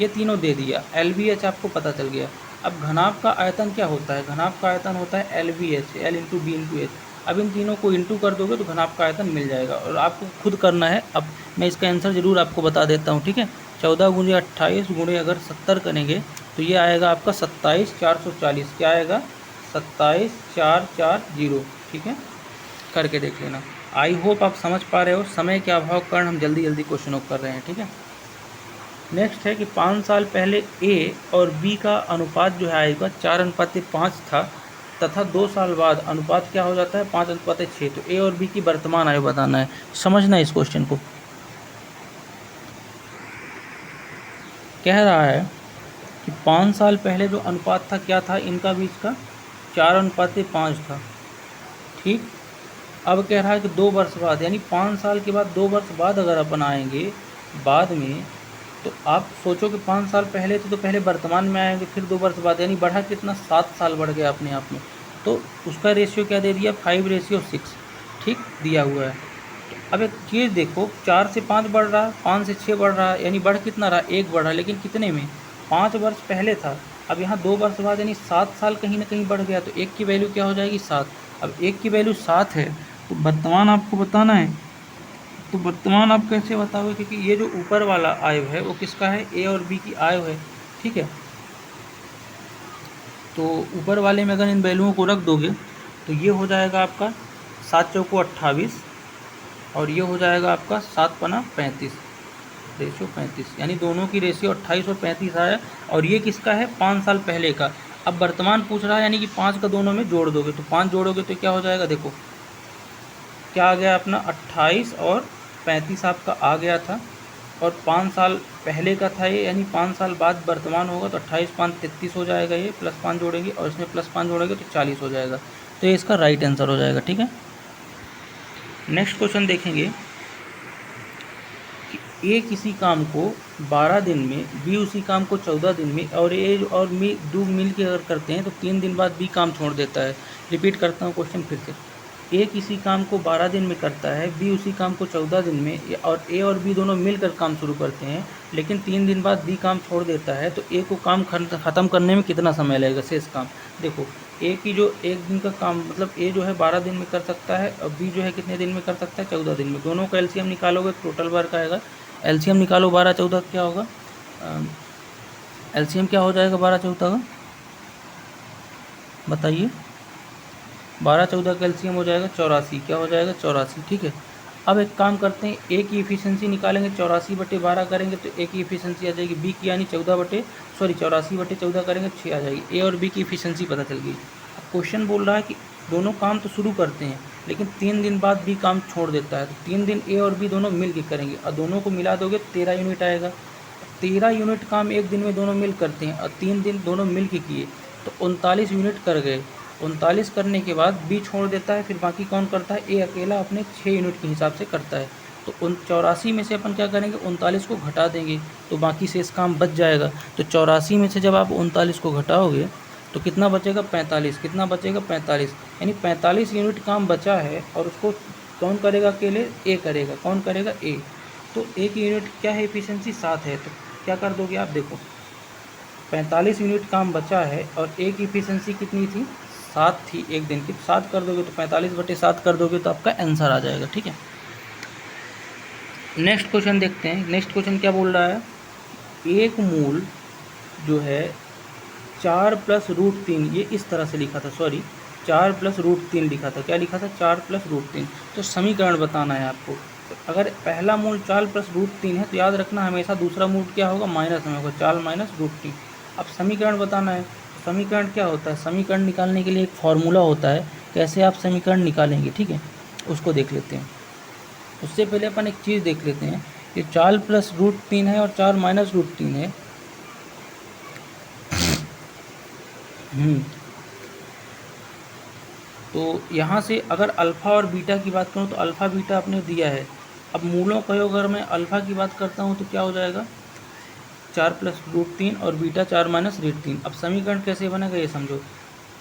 ये तीनों दे दिया, LBH आपको पता चल गया। अब घनाभ का आयतन क्या होता है, घनाभ का आयतन होता है LBH, L × B × H। अब इन तीनों को इंटू कर दोगे तो घनाभ का आयतन मिल जाएगा, और आपको खुद करना है। अब मैं इसका आंसर ज़रूर आपको बता देता हूँ, ठीक है। 14 × 28 × अगर 70 करेंगे तो ये आएगा आपका 27 440, क्या आएगा 27 440, ठीक है। करके देख लेना। आई होप आप समझ पा रहे हो, समय के अभाव के कारण हम जल्दी जल्दी क्वेश्चनों कर रहे हैं, ठीक है। नेक्स्ट है कि 5 साल पहले A और B का अनुपात जो है आएगा 4:5 था, तथा 2 साल बाद अनुपात क्या हो जाता है 5:6। तो A और B की वर्तमान आयु बताना है, समझना इस क्वेश्चन को। कह रहा है कि 5 साल पहले जो अनुपात था क्या था इनका बीच का, 4:5 था। ठीक, अब कह रहा है कि 2 वर्ष बाद, यानी 5 साल के बाद 2 वर्ष बाद अगर अपन आएंगे बाद में, तो आप सोचो कि 5 साल पहले थे तो पहले वर्तमान में आएंगे, फिर 2 वर्ष बाद, यानी बढ़ा कितना, 7 साल बढ़ गया अपने आप में। तो उसका रेशियो क्या दे दिया, 5:6 ठीक दिया हुआ है। अब एक चीज़ देखो, 4 से 5 बढ़ रहा, 5 से 6 बढ़ रहा, यानी बढ़ कितना रहा, 1 बढ़ रहा, लेकिन कितने में, 5 वर्ष पहले था। अब यहाँ 2 वर्ष बाद यानी 7 साल कहीं ना कहीं बढ़ गया, तो 1 की वैल्यू क्या हो जाएगी, 7। अब 1 की वैल्यू 7 है, तो वर्तमान आपको बताना है, तो वर्तमान आप कैसे बताओगे, क्योंकि ये जो ऊपर वाला आयु है वो किसका है, ए और बी की आयु है। ठीक है, तो ऊपर वाले में अगर इन वैल्यूओं को रख दोगे तो ये हो जाएगा आपका 7 चौको 28, और ये हो जाएगा आपका 7 पना 35, रेशियो 35, यानी दोनों की रेशियो 28 और 35 आया। और ये किसका है, 5 साल पहले का। अब वर्तमान पूछ रहा है, यानी कि 5 का दोनों में जोड़ दोगे, तो 5 जोड़ोगे तो क्या हो जाएगा, देखो क्या आ गया अपना, 28 और 35 आपका आ गया था, और 5 साल पहले का था ये, यानी 5 साल बाद वर्तमान होगा, तो 28 5 33 हो जाएगा, ये प्लस 5 जोड़ेंगे और इसमें प्लस 5 जोड़ेंगे तो 40 हो जाएगा। तो ये इसका राइट आंसर हो जाएगा। ठीक है, नेक्स्ट क्वेश्चन देखेंगे कि ए किसी काम को 12 दिन में, बी उसी काम को 14 दिन में, और ए और मी दो मिल के अगर करते हैं तो 3 दिन बाद बी काम छोड़ देता है। रिपीट करता हूँ क्वेश्चन फिर से, ए किसी काम को 12 दिन में करता है, बी उसी काम को 14 दिन में, और ए और बी दोनों मिलकर काम शुरू करते हैं, लेकिन 3 दिन बाद बी काम छोड़ देता है, तो ए को काम ख़त्म करने में कितना समय लगेगा, शेष काम। देखो ए की जो 1 दिन का काम, मतलब ए जो है 12 दिन में कर सकता है, और बी जो है कितने दिन में कर सकता है, 14 दिन में। दोनों का एलसीएम निकालोगे टोटल वर्क आएगा, एलसीएम निकालो 12 14 क्या होगा, एलसीएम क्या हो जाएगा 12 14 का, बताइए। 12 14 का एलसीएम हो जाएगा 84, क्या हो जाएगा 84। ठीक है, अब एक काम करते हैं, ए की इफिशियंसी निकालेंगे, 84/12 करेंगे तो ए की इफिशियंसी आ जाएगी, बी की यानी 84/14 करेंगे 6 आ जाएगी। ए और बी की इफिशियंसी पता चल गई। अब क्वेश्चन बोल रहा है कि दोनों काम तो शुरू करते हैं, लेकिन 3 दिन बाद बी काम छोड़ देता है, तो 3 दिन ए और बी दोनों मिल के करेंगे, और दोनों को मिला दोगे 13 यूनिट आएगा। 13 यूनिट काम एक दिन में दोनों मिल करते हैं, और 3 दिन दोनों मिल के किए, तो 39 यूनिट कर गए। 39 करने के बाद बी छोड़ देता है, फिर बाकी कौन करता है, ए अकेला अपने 6 यूनिट के हिसाब से करता है। तो 84 में से अपन क्या करेंगे, 39 को घटा देंगे, तो बाकी शेष काम बच जाएगा। तो 84 में से जब आप 39 को घटाओगे तो कितना बचेगा, 45। कितना बचेगा, 45, यानी 45 यूनिट काम बचा है, और उसको कौन करेगा अकेले, ए करेगा। कौन करेगा, ए। तो ए की यूनिट क्या है, एफिशिएंसी 7 है, तो क्या कर दोगे आप, देखो 45 यूनिट काम बचा है, और ए की एफिशिएंसी कितनी थी, 7 थी एक दिन की, 7 कर दोगे तो 45/7 कर दोगे तो आपका आंसर आ जाएगा। ठीक है, नेक्स्ट क्वेश्चन देखते हैं। नेक्स्ट क्वेश्चन क्या बोल रहा है, एक मूल जो है 4 + √3, ये इस तरह से लिखा था, सॉरी 4 + √3 लिखा था, क्या लिखा था, 4 + √3। तो समीकरण बताना है आपको। तो अगर पहला मूल 4 + √3 है तो याद रखना हमेशा दूसरा मूल क्या होगा, माइनस में होगा, 4 - √3। अब समीकरण बताना है, समीकरण क्या होता है, समीकरण निकालने के लिए एक फार्मूला होता है, कैसे आप समीकरण निकालेंगे। ठीक है, उसको देख लेते हैं। उससे पहले अपन एक चीज़ देख लेते हैं कि 4 + √3 है और 4 - √3 है। तो यहाँ से अगर अल्फ़ा और बीटा की बात करूँ तो अल्फ़ा बीटा आपने दिया है। अब मूलों का योग अगर मैं अल्फ़ा की बात करता हूँ तो क्या हो जाएगा, 4 + √3 और बीटा 4 - √3। अब समीकरण कैसे बनेगा ये समझो,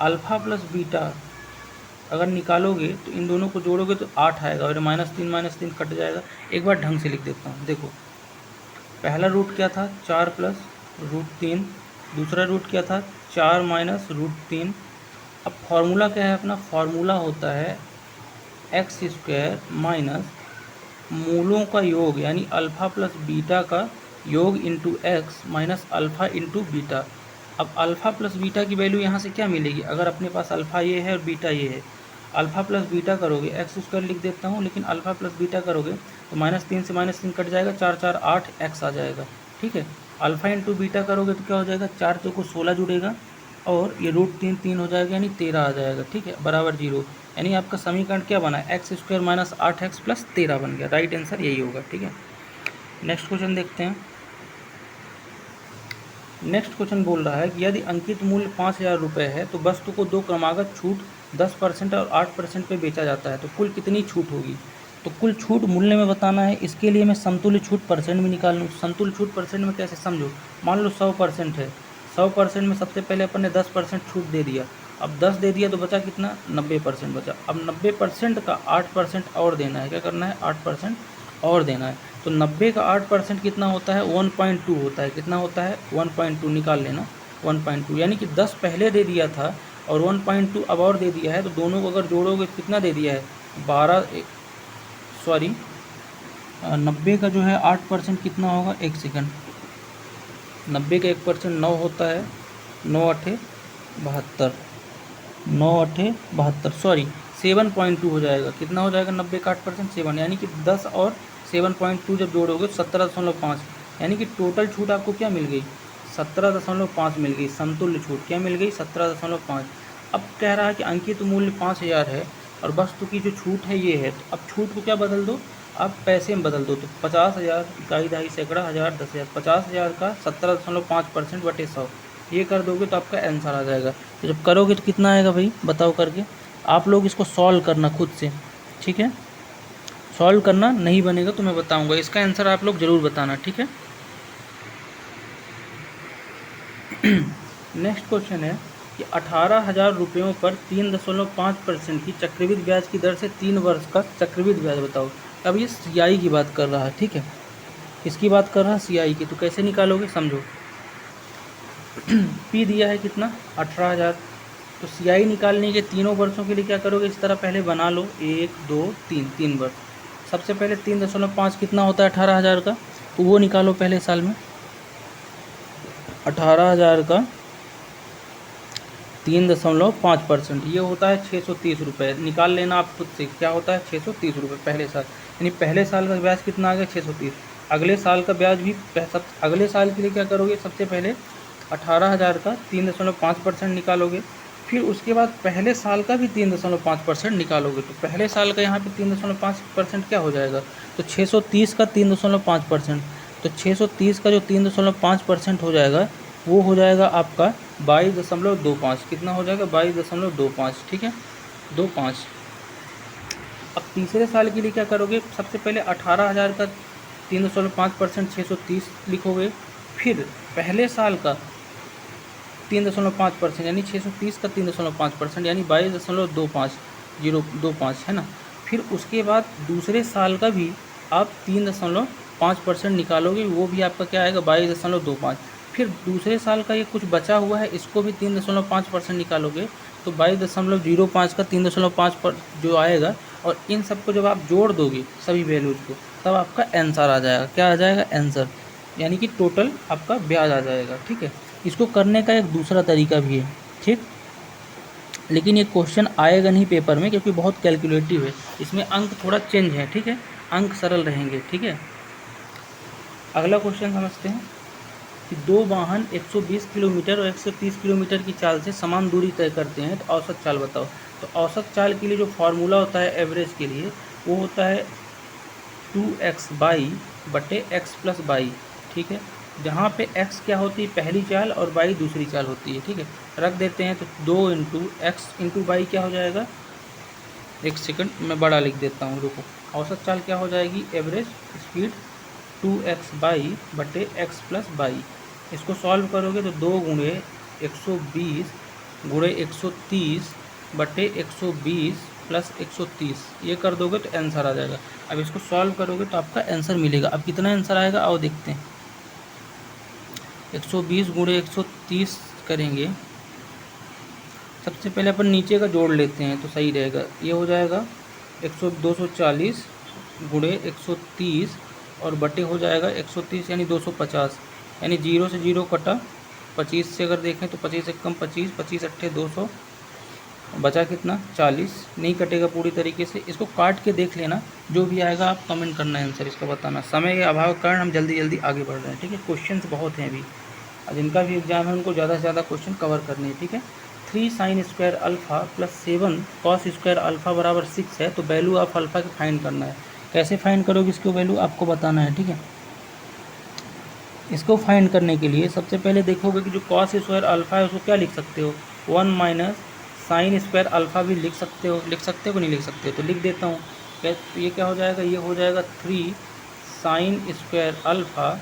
अल्फ़ा प्लस बीटा अगर निकालोगे तो इन दोनों को जोड़ोगे तो 8 आएगा, और -3 कट जाएगा। एक बार ढंग से लिख देता हूँ, देखो पहला रूट क्या था, 4 + √3, दूसरा रूट क्या था, 4 - √3। अब फार्मूला क्या है अपना, फार्मूला होता है x² माइनस मूलों का योग, यानी अल्फ़ा प्लस बीटा का योग into x minus alpha into beta. अब अल्फ़ा प्लस बीटा की वैल्यू यहाँ से क्या मिलेगी, अगर अपने पास अल्फ़ा ये है और बीटा ये है, अल्फ़ा प्लस बीटा करोगे, x² लिख देता हूँ, लेकिन अल्फ़ा प्लस बीटा करोगे तो -3 से -3 कट जाएगा, 4 4 8 x आ जाएगा। ठीक है, अल्फ़ा इंटू बीटा करोगे तो क्या हो जाएगा, 4 चौको 16 जुड़ेगा, और ये √3 3 हो जाएगा, यानी 13 आ जाएगा। ठीक है, बराबर 0, यानी आपका समीकरण क्या बना, x² - 8x + 13 बन गया। राइट आंसर यही होगा। ठीक है, नेक्स्ट क्वेश्चन देखते हैं। नेक्स्ट क्वेश्चन बोल रहा है कि यदि अंकित मूल्य 5,000 रुपये है तो वस्तु को 2 क्रमागत छूट 10% और 8% पे बेचा जाता है, तो कुल कितनी छूट होगी। तो कुल छूट मूल्य में बताना है। इसके लिए मैं समतुल्य छूट परसेंट में निकाल लूँ। समतुल्य छूट परसेंट में कैसे समझो, मान लो 100% है, 100% में सबसे पहले अपन ने 10% छूट दे दिया। अब 10 दे दिया तो बचा कितना, 90% बचा। अब 90% का 8% और देना है। क्या करना है, 8% और देना है। तो 90 का 8% कितना होता है, 1.2 होता है। कितना होता है, 1.2 निकाल लेना, 1.2। यानी कि 10 पहले दे दिया था और 1.2 अब और दे दिया है, तो दोनों को अगर जोड़ोगे तो कितना दे दिया है, 90 का जो है 8% कितना होगा, 1 सेकंड, 90 का 1% 9 होता है, 9 अठे 72, 9 अठे 72, सॉरी 7.2 हो जाएगा। कितना हो जाएगा 90 का 8%, 7, यानी कि 10 और 7.2 जब जोड़ोगे 17.5, यानी कि टोटल छूट आपको क्या मिल गई, 17.5 मिल गई। समतुल्य छूट क्या मिल गई, 17.5। अब कह रहा है कि अंकित मूल्य 5,000 है और वस्तु की जो छूट है ये है, तो अब छूट को क्या बदल दो, आप पैसे में बदल दो। तो 50,000, इकाई दहाई सैकड़ा, हज़ार, 10,000, 50,000 का 17.5% बटे 100, ये कर दोगे तो आपका आंसर आ जाएगा। तो जब करोगे तो कितना आएगा भाई, बताओ करके। आप लोग इसको सॉल्व करना खुद से, ठीक है। सॉल्व करना, नहीं बनेगा तो मैं बताऊंगा। इसका आंसर आप लोग ज़रूर बताना, ठीक है। नेक्स्ट क्वेश्चन है कि 18,000 रुपयों पर 3.5% की चक्रवृद्धि ब्याज की दर से 3 वर्ष का चक्रवृद्धि ब्याज बताओ। अब ये सीआई की बात कर रहा है, ठीक है। किसकी बात कर रहा है, सीआई की। तो कैसे निकालोगे, समझो। पी दिया है कितना, 18,000। तो सीआई निकालने के तीनों वर्षों के लिए क्या करोगे, इस तरह पहले बना लो, 1 2 3, 3 वर्ष। सबसे पहले 3.5 कितना होता है 18,000 का, तो वो निकालो पहले साल में। 18,000 का 3.5% ये होता है 630 रुपये। निकाल लेना आप खुद से, क्या होता है 630 रुपये पहले साल। यानी पहले साल का ब्याज कितना आ गया, 630। अगले साल का ब्याज भी अगले साल के लिए क्या करोगे, सबसे पहले 18,000 का 3.5% निकालोगे। फिर उसके बाद पहले साल का भी 3.5% निकालोगे। तो पहले साल का यहाँ पे 3.5% क्या हो जाएगा, तो 630 का 3.5%। तो 630 का जो 3.5% हो जाएगा वो हो जाएगा आपका 22.25। कितना हो जाएगा, 22.25, ठीक है, 25। अब तीसरे साल के लिए क्या करोगे, सबसे पहले 18,000 का 3.5% 630 लिखोगे। फिर पहले साल का 3.5% यानी 630 का 3.5% यानी 22.25 है ना। फिर उसके बाद दूसरे साल का भी आप 3.5% निकालोगे, वो भी आपका क्या आएगा, 22.25। फिर दूसरे साल का ये कुछ बचा हुआ है, इसको भी 3.5% निकालोगे, तो 22.05 का 3.5 पर जो आएगा, और इन सबको जब आप जोड़ दोगे सभी वैल्यूज को, तब आपका आंसर आ जाएगा। क्या आ जाएगा, आंसर, यानी कि टोटल आपका ब्याज आ जाएगा, ठीक है। इसको करने का एक दूसरा तरीका भी है, ठीक, लेकिन ये क्वेश्चन आएगा नहीं पेपर में क्योंकि बहुत कैलकुलेटिव है। इसमें अंक थोड़ा चेंज है, ठीक है, अंक सरल रहेंगे, ठीक है। अगला क्वेश्चन समझते हैं कि दो वाहन 120 किलोमीटर और 130 किलोमीटर की चाल से समान दूरी तय करते हैं, तो औसत चाल बताओ। तो औसत चाल के लिए जो फार्मूला होता है एवरेज के लिए, वो होता है 2x बाई बटे x प्लस बाई, ठीक है। जहाँ पे x क्या होती है, पहली चाल, और बाई दूसरी चाल होती है, ठीक है। रख देते हैं, तो 2 इंटू एक्स इंटू बाई क्या हो जाएगा, एक सेकंड मैं बड़ा लिख देता हूँ, रुको। औसत चाल क्या हो जाएगी, एवरेज स्पीड 2x बाई बटे x प्लस बाई। इसको सॉल्व करोगे तो 2 गुणे 120 गुणे 130 बटे 120 प्लस 130, ये कर दोगे तो आंसर आ जाएगा। अब इसको सॉल्व करोगे तो आपका आंसर मिलेगा। अब कितना आंसर आएगा, आओ देखते हैं। 120 गुणे 130 करेंगे, सबसे पहले अपन नीचे का जोड़ लेते हैं तो सही रहेगा। ये हो जाएगा 240 गुणे 130 और बटे हो जाएगा 130 यानी 250, यानी 0 से 0 कटा, 25 से अगर देखें तो 25 से कम 25, 25 अट्ठे 200, बचा कितना 40, नहीं कटेगा पूरी तरीके से। इसको काट के देख लेना, जो भी आएगा आप कमेंट करना आंसर इसका बताना। समय के अभाव के कारण हम जल्दी जल्दी आगे बढ़ रहे हैं, ठीक है। क्वेश्चंस बहुत हैं अभी, जिनका भी एग्जाम है उनको ज़्यादा से ज़्यादा क्वेश्चन कवर करने हैं, ठीक है। 3 sine square alpha plus 7 cos square alpha बराबर 6 है, तो वैल्यू ऑफ अल्फ़ा की फाइंड करना है। कैसे फाइंड करोगे इसको, वैल्यू आपको बताना है, ठीक है। इसको फाइंड करने के लिए सबसे पहले देखोगे कि जो कॉस स्क्वायर अल्फ़ा है उसको क्या लिख सकते हो, 1 माइनस साइन स्क्वायर अल्फ़ा भी लिख सकते हो कि नहीं लिख सकते हो, तो लिख देता हूँ। तो ये क्या हो जाएगा, ये हो जाएगा 3 साइन स्क्वायर अल्फ़ा,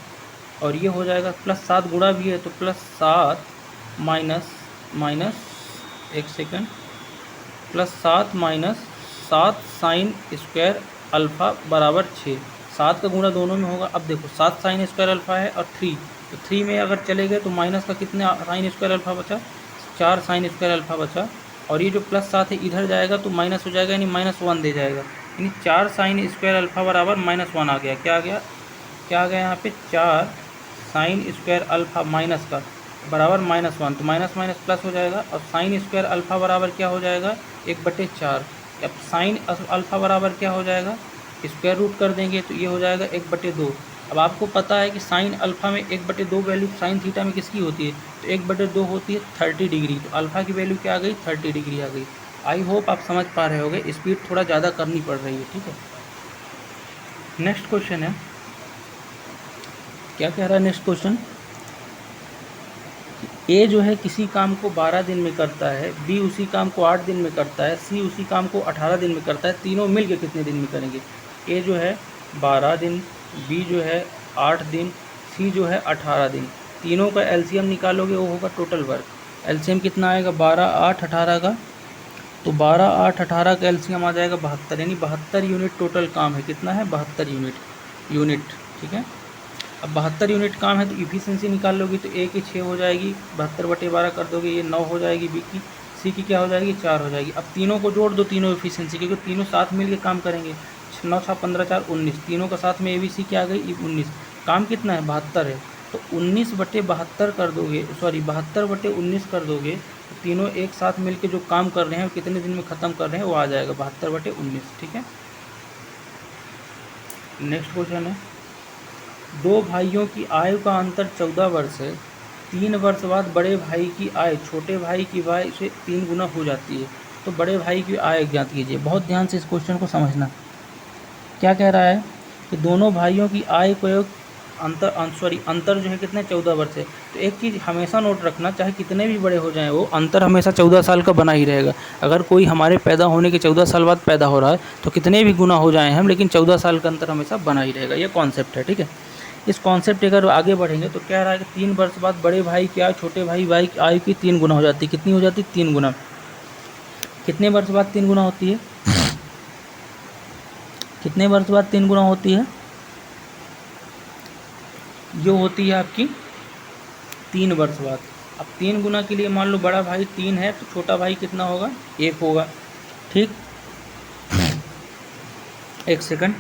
और ये हो जाएगा प्लस 7 गुणा भी है तो प्लस 7 माइनस माइनस एक second plus 7 minus 7 sine square alpha बराबर 6। 7 का गुणा दोनों में होगा। अब देखो 7 साइन स्क्वायर अल्फ़ा है और 3, तो 3 में अगर चले गए तो माइनस का कितने साइन स्क्वायर अल्फ़ा बचा, 4 साइन स्क्वायर अल्फ़ा बचा, और ये जो प्लस 7 है इधर जाएगा तो माइनस हो जाएगा, यानी -1 दे जाएगा, यानी 4 साइन स्क्वायर अल्फ़ा बराबर -1 आ गया। क्या आ गया, क्या आ गया यहाँ पे, 4 साइन स्क्वायर अल्फ़ा माइनस का बराबर -1, तो माइनस माइनस प्लस हो जाएगा, और साइन स्क्वायर अल्फ़ा बराबर क्या हो जाएगा, 1/4। अब साइन अल्फ़ा बराबर क्या हो जाएगा, स्क्वायर रूट कर देंगे तो ये हो जाएगा 1/2। अब आपको पता है कि साइन अल्फ़ा में 1/2 वैल्यू साइन थीटा में किसकी होती है, तो 1/2 होती है 30 डिग्री, तो अल्फ़ा की वैल्यू क्या आ गई, 30 डिग्री आ गई। आई होप आप समझ पा रहे होगे, स्पीड थोड़ा ज़्यादा करनी पड़ रही है, ठीक है। नेक्स्ट क्वेश्चन है, क्या कह रहा है नेक्स्ट क्वेश्चन, ए जो है किसी काम को 12 दिन में करता है, बी उसी काम को 8 दिन में करता है, सी उसी काम को 18 दिन में करता है, तीनों मिलके कितने दिन में करेंगे। ए जो है 12 दिन, बी जो है 8 दिन, सी जो है 18 दिन, तीनों का एलसीएम निकालोगे वो होगा टोटल वर्क। एलसीएम कितना आएगा, 12, 8, 18 का, तो 12, 8, 18 का एलसीएम आ जाएगा 72, यानी 72 यूनिट टोटल काम है। कितना है, 72 यूनिट, ठीक है। अब 72 यूनिट काम है तो इफ़िशिएंसी निकाल लोगी तो ए की 6 हो जाएगी, 72/12 कर दोगे, ये 9 हो जाएगी, बी की, सी की क्या हो जाएगी, 4 हो जाएगी। अब तीनों को जोड़ दो, तीनों इफ़िशिएंसी, क्योंकि तीनों साथ मिल के काम करेंगे। 9 6 15 4 19, तीनों का साथ में ए बी सी क्या आ गई, 19। काम कितना है, 72 है, तो 19/72 कर दोगे, सॉरी 72/19 कर दोगे, तो तीनों एक साथ मिल के जो काम कर रहे हैं वो कितने दिन में ख़त्म कर रहे हैं, वो आ जाएगा 72/19, ठीक है। नेक्स्ट क्वेश्चन है, दो भाइयों की आयु का अंतर 14 वर्ष है, 3 वर्ष बाद बड़े भाई की आय छोटे भाई की आय से 3 गुना हो जाती है, तो बड़े भाई की आय ज्ञात कीजिए। बहुत ध्यान से इस क्वेश्चन को समझना। क्या कह रहा है कि दोनों भाइयों की आय को अंतर जो है कितने, 14 वर्ष है। तो एक चीज़ हमेशा नोट रखना, चाहे कितने भी बड़े हो जाएं वो अंतर हमेशा 14 साल का बना ही रहेगा। अगर कोई हमारे पैदा होने के 14 साल बाद पैदा हो रहा है तो कितने भी गुना हो जाएं हम, लेकिन 14 साल का अंतर हमेशा बना ही रहेगा। ये कॉन्सेप्ट है, ठीक है। इस कॉन्सेप्ट अगर आगे बढ़ेंगे तो कह रहा है कि 3 वर्ष बाद बड़े भाई की आय छोटे भाई की आयु की 3 गुना हो जाती है। कितनी हो जाती है, 3 गुना। कितने वर्ष बाद 3 गुना होती है, कितने वर्ष बाद 3 गुना होती है, जो होती है आपकी 3 वर्ष बाद। अब 3 गुना के लिए मान लो बड़ा भाई 3 है तो छोटा भाई कितना होगा, 1 होगा, ठीक। एक सेकंड,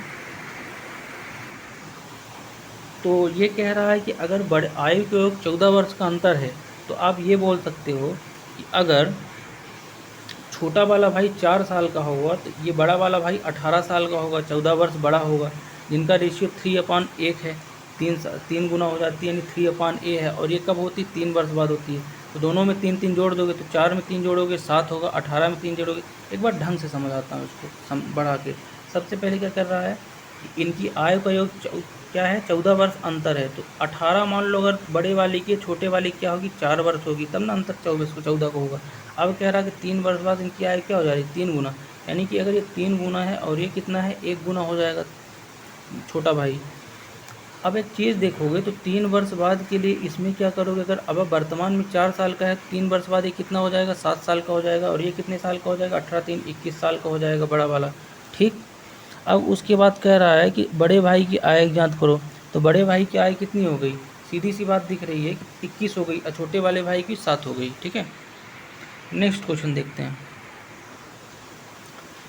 तो ये कह रहा है कि अगर बड़े आयु के 14 वर्ष का अंतर है तो आप ये बोल सकते हो कि अगर छोटा वाला भाई 4 साल का होगा तो ये बड़ा वाला भाई 18 साल का होगा, 14 वर्ष बड़ा होगा, जिनका रेशियो 3/a है, 3 गुना हो जाती है, यानी 3/a है। और ये कब होती है, 3 वर्ष बाद होती है। तो दोनों में 3 3 जोड़ दोगे तो 4 में 3 जोड़ोगे 7 होगा, 18 में 3 जोड़ोगे। एक बार ढंग से समझाता हूँ इसको बढ़ा के। सबसे पहले क्या कर रहा है, इनकी आयु का योग क्या है, 14 वर्ष अंतर है, तो 18 मान लो अगर बड़े वाले की, छोटे वाले की क्या होगी, 4 वर्ष होगी, तब ना अंतर 14 को होगा। अब कह रहा है कि 3 वर्ष बाद इनकी आयु क्या हो जा रही है, 3 गुना, यानी कि अगर ये 3 गुना है और ये कितना है, 1 गुना हो जाएगा छोटा भाई। अब एक चीज़ देखोगे तो 3 वर्ष बाद के लिए इसमें क्या करोगे, अगर अब वर्तमान में 4 साल का है, 3 वर्ष बाद ये कितना हो जाएगा, 7 साल का हो जाएगा, और ये कितने साल का हो जाएगा, 18 3 21 साल का हो जाएगा बड़ा वाला, ठीक। अब उसके बाद कह रहा है कि बड़े भाई की आय ज्ञात करो, तो बड़े भाई की आय कितनी हो गई, सीधी सी बात दिख रही है कि 21 हो गई, और छोटे वाले भाई की 7 हो गई, ठीक है। नेक्स्ट क्वेश्चन देखते हैं।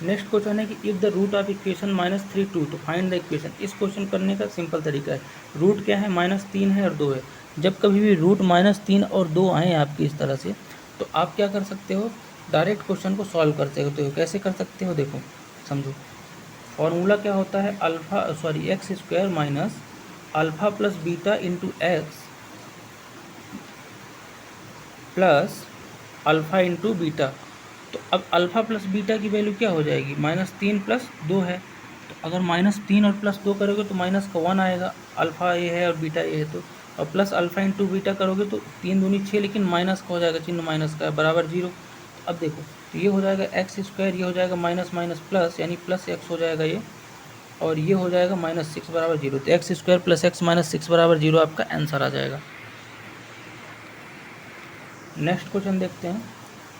नेक्स्ट क्वेश्चन है कि if the root of equation -3 2 तो फाइंड द इक्वेशन। इस क्वेश्चन करने का सिंपल तरीका है, रूट क्या है, -3 है और 2 है। जब कभी भी रूट -3 और 2 आए आपकी इस तरह से, तो आप क्या कर सकते हो, डायरेक्ट क्वेश्चन को सॉल्व कर सकते हो। कैसे कर सकते हो, देखो समझो। फॉर्मूला क्या होता है, x square minus alpha plus beta into x plus alpha into beta. तो अब अल्फ़ा प्लस बीटा की वैल्यू क्या हो जाएगी, -3 + 2 है, तो अगर -3 और +2 करोगे तो माइनस का 1 आएगा, अल्फ़ा ये है और बीटा ये है, तो और प्लस अल्फा इंटू बीटा करोगे तो 3 दूनी 6, लेकिन माइनस का हो जाएगा, चिन्ह माइनस का है, बराबर 0। अब देखो तो ये हो जाएगा एक्स स्क्वायर, ये हो जाएगा माइनस माइनस प्लस, यानी प्लस एक्स हो जाएगा ये, और ये हो जाएगा -6 बराबर 0। तो x square plus x minus 6 बराबर 0 आपका आंसर आ जाएगा। नेक्स्ट क्वेश्चन देखते हैं।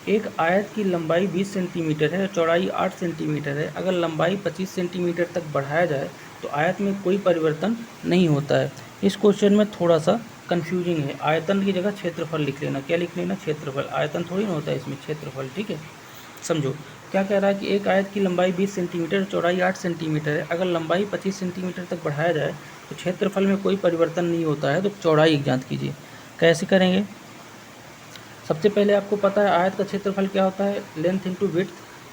एक आयत की लंबाई 20 सेंटीमीटर है, चौड़ाई 8 सेंटीमीटर है। अगर लंबाई 25 सेंटीमीटर तक बढ़ाया जाए तो आयत में कोई परिवर्तन नहीं होता है। इस क्वेश्चन में थोड़ा सा कंफ्यूजिंग है। आयतन की जगह क्षेत्रफल लिख लेना। क्या लिख लेना? क्षेत्रफल। आयतन थोड़ी ना होता है इसमें, क्षेत्रफल। ठीक है, समझो क्या कह रहा है कि एक आयत की लंबाई 20 सेंटीमीटर, चौड़ाई 8 सेंटीमीटर है। अगर लंबाई 25 सेंटीमीटर तक बढ़ाया जाए तो क्षेत्रफल में कोई परिवर्तन नहीं होता है। तो चौड़ाई ज्ञात कीजिए। कैसे करेंगे? सबसे पहले आपको पता है आयत का क्षेत्रफल क्या होता है, लेंथ इंटू विड्थ,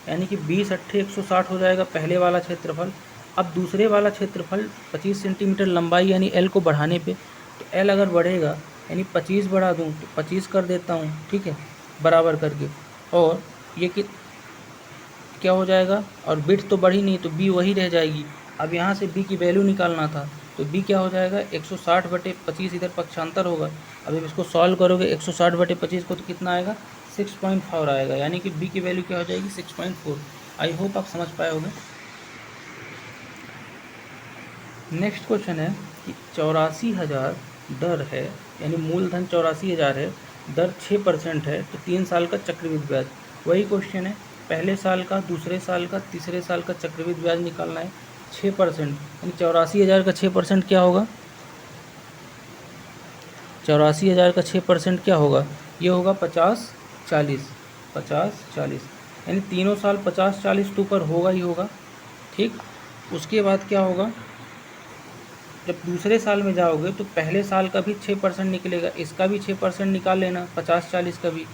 यानी कि 20 अट्ठे 160 हो जाएगा पहले वाला क्षेत्रफल। अब दूसरे वाला क्षेत्रफल 25 सेंटीमीटर लंबाई यानी एल को बढ़ाने पे, तो एल अगर बढ़ेगा यानी 25 बढ़ा दूँ तो 25 कर देता हूँ, ठीक है, बराबर करके। और ये कि क्या हो जाएगा, और विड्थ तो बढ़ी नहीं तो बी वही रह जाएगी। अब यहाँ से बी की वैल्यू निकालना था, तो बी क्या हो जाएगा, 160/25, इधर पक्षांतर होगा। अब जब इसको सॉल्व करोगे 160/25 को तो कितना आएगा, 6.4 आएगा, यानी कि बी की वैल्यू क्या हो जाएगी, 6.4। आई होप आप समझ पाए होंगे। नेक्स्ट क्वेश्चन है कि 84,000 दर है, यानी मूलधन 84,000 है, दर 6% है, तो 3 साल का चक्रवृद्धि ब्याज। वही क्वेश्चन है, पहले साल का, दूसरे साल का, तीसरे साल का चक्रवृद्धि ब्याज निकालना है। 6%, यानी 84,000 का 6% क्या होगा, 84,000 का 6% क्या होगा, ये होगा 50-40, 50-40, यानी तीनों साल 50-40 तो ऊपर होगा ही होगा। ठीक, उसके बाद क्या होगा, जब दूसरे साल में जाओगे तो पहले साल का भी 6% निकलेगा, इसका भी 6% निकाल लेना, 50-40 का भी।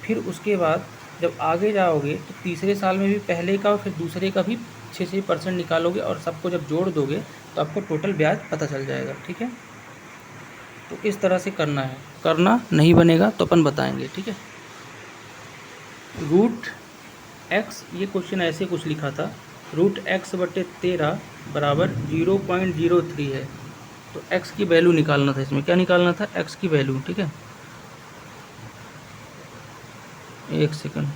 फिर उसके बाद जब आगे जाओगे तो तीसरे साल में भी पहले का और फिर दूसरे का भी 6% निकालोगे, और सबको जब जोड़ दोगे तो आपको टोटल ब्याज पता चल जाएगा। ठीक है, तो इस तरह से करना है, करना नहीं बनेगा तो अपन बताएंगे। ठीक है, रूट एक्स, ये क्वेश्चन ऐसे कुछ लिखा था, रूट x/13 बराबर 0.03 है। तो x की वैल्यू निकालना था, इसमें क्या निकालना था, x की वैल्यू। ठीक है, एक सेकंड,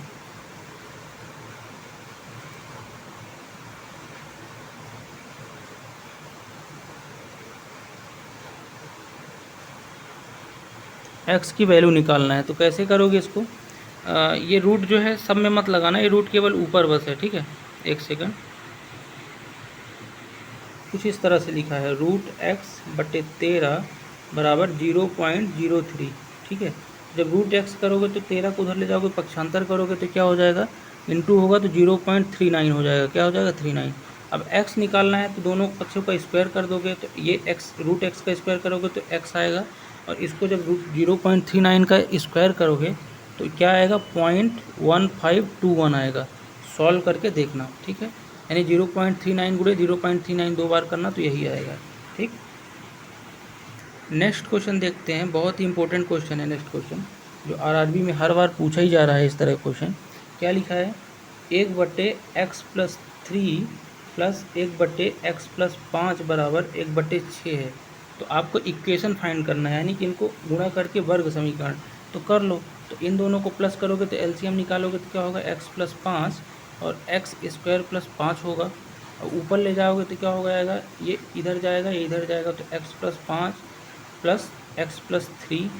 x की वैल्यू निकालना है। तो कैसे करोगे इसको, ये रूट जो है सब में मत लगाना, ये रूट केवल ऊपर बस है। ठीक है, एक सेकंड, कुछ इस तरह से लिखा है, रूट x/13 बराबर 0.03। ठीक है, जब रूट x करोगे तो 13 को उधर ले जाओगे, पक्षांतर करोगे तो क्या हो जाएगा, इंटू होगा तो 0.39 हो जाएगा। क्या हो जाएगा, 39। अब x निकालना है तो दोनों पक्षों का स्क्वायर कर दोगे, तो ये x, रूट x का स्क्वायर करोगे तो x आएगा, और इसको जब रूट 0.39 का स्क्वायर करोगे तो क्या आएगा, 0.1521 आएगा। सॉल्व करके देखना। ठीक है, यानी 0.39 गुणे 0.39 दो बार करना तो यही आएगा। ठीक, नेक्स्ट क्वेश्चन देखते हैं, बहुत ही इंपॉर्टेंट क्वेश्चन है नेक्स्ट क्वेश्चन, जो आरआरबी में हर बार पूछा ही जा रहा है इस तरह क्वेश्चन। क्या लिखा है, 1/x+3 प्लस 1/x+5 बराबर 1/6 है। तो आपको इक्वेशन फाइंड करना है, यानी कि इनको गुणा करके वर्ग समीकरण तो कर लो। तो इन दोनों को प्लस करोगे तो एलसीएम निकालोगे तो क्या होगा, x+5 और x² + 5 होगा। और ऊपर ले जाओगे तो क्या हो जाएगा, ये इधर जाएगा, ये इधर जाएगा, तो x+5 प्लस x+3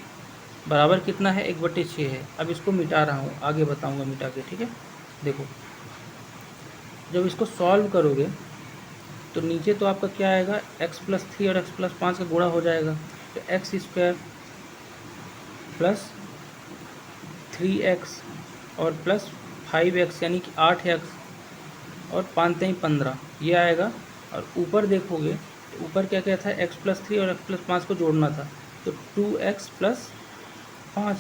बराबर कितना है, 1/6 है। अब इसको मिटा रहा हूँ, आगे बताऊँगा मिटा के। ठीक है, देखो जब इसको सॉल्व करोगे तो नीचे तो आपका क्या आएगा, x+3 और x+5 का गुणा हो जाएगा, तो x² प्लस 3x और प्लस 5x यानी कि 8x और 5×3 = 15 ये आएगा। और ऊपर देखोगे तो ऊपर क्या क्या था, x+3 और x+5 को जोड़ना था, तो 2x+5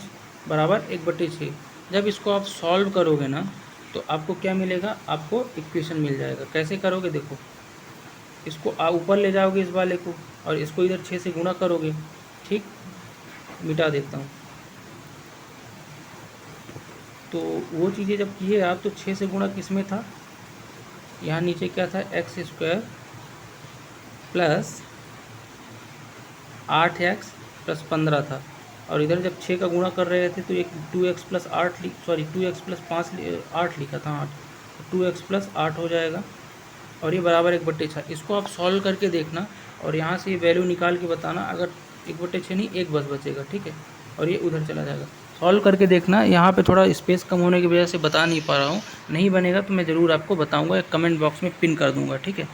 बराबर 1/6। जब इसको आप सॉल्व करोगे ना तो आपको क्या मिलेगा, आपको इक्वेशन मिल जाएगा। कैसे करोगे, देखो इसको ऊपर ले जाओगे इस वाले को, और इसको इधर 6 से गुणा करोगे। ठीक, मिटा देता हूँ। तो वो चीज़ें जब किए आप तो 6 से गुणा किस में था, यहाँ नीचे क्या था, x² प्लस 8x प्लस 15 था, और इधर जब 6 का गुणा कर रहे थे तो एक 2x प्लस 8 2x प्लस 8 लिखा था, 8, तो 2x प्लस 8 हो जाएगा, और ये बराबर 1/6। इसको आप सॉल्व करके देखना और यहाँ से ये वैल्यू निकाल के बताना। अगर 1/6 नहीं, 1 बस बचेगा, ठीक है, और ये उधर चला जाएगा। सॉल्व करके देखना। यहाँ पे थोड़ा स्पेस कम होने की वजह से बता नहीं पा रहा हूँ, नहीं बनेगा तो मैं ज़रूर आपको बताऊँगा, एक कमेंट बॉक्स में पिन कर दूँगा, ठीक है।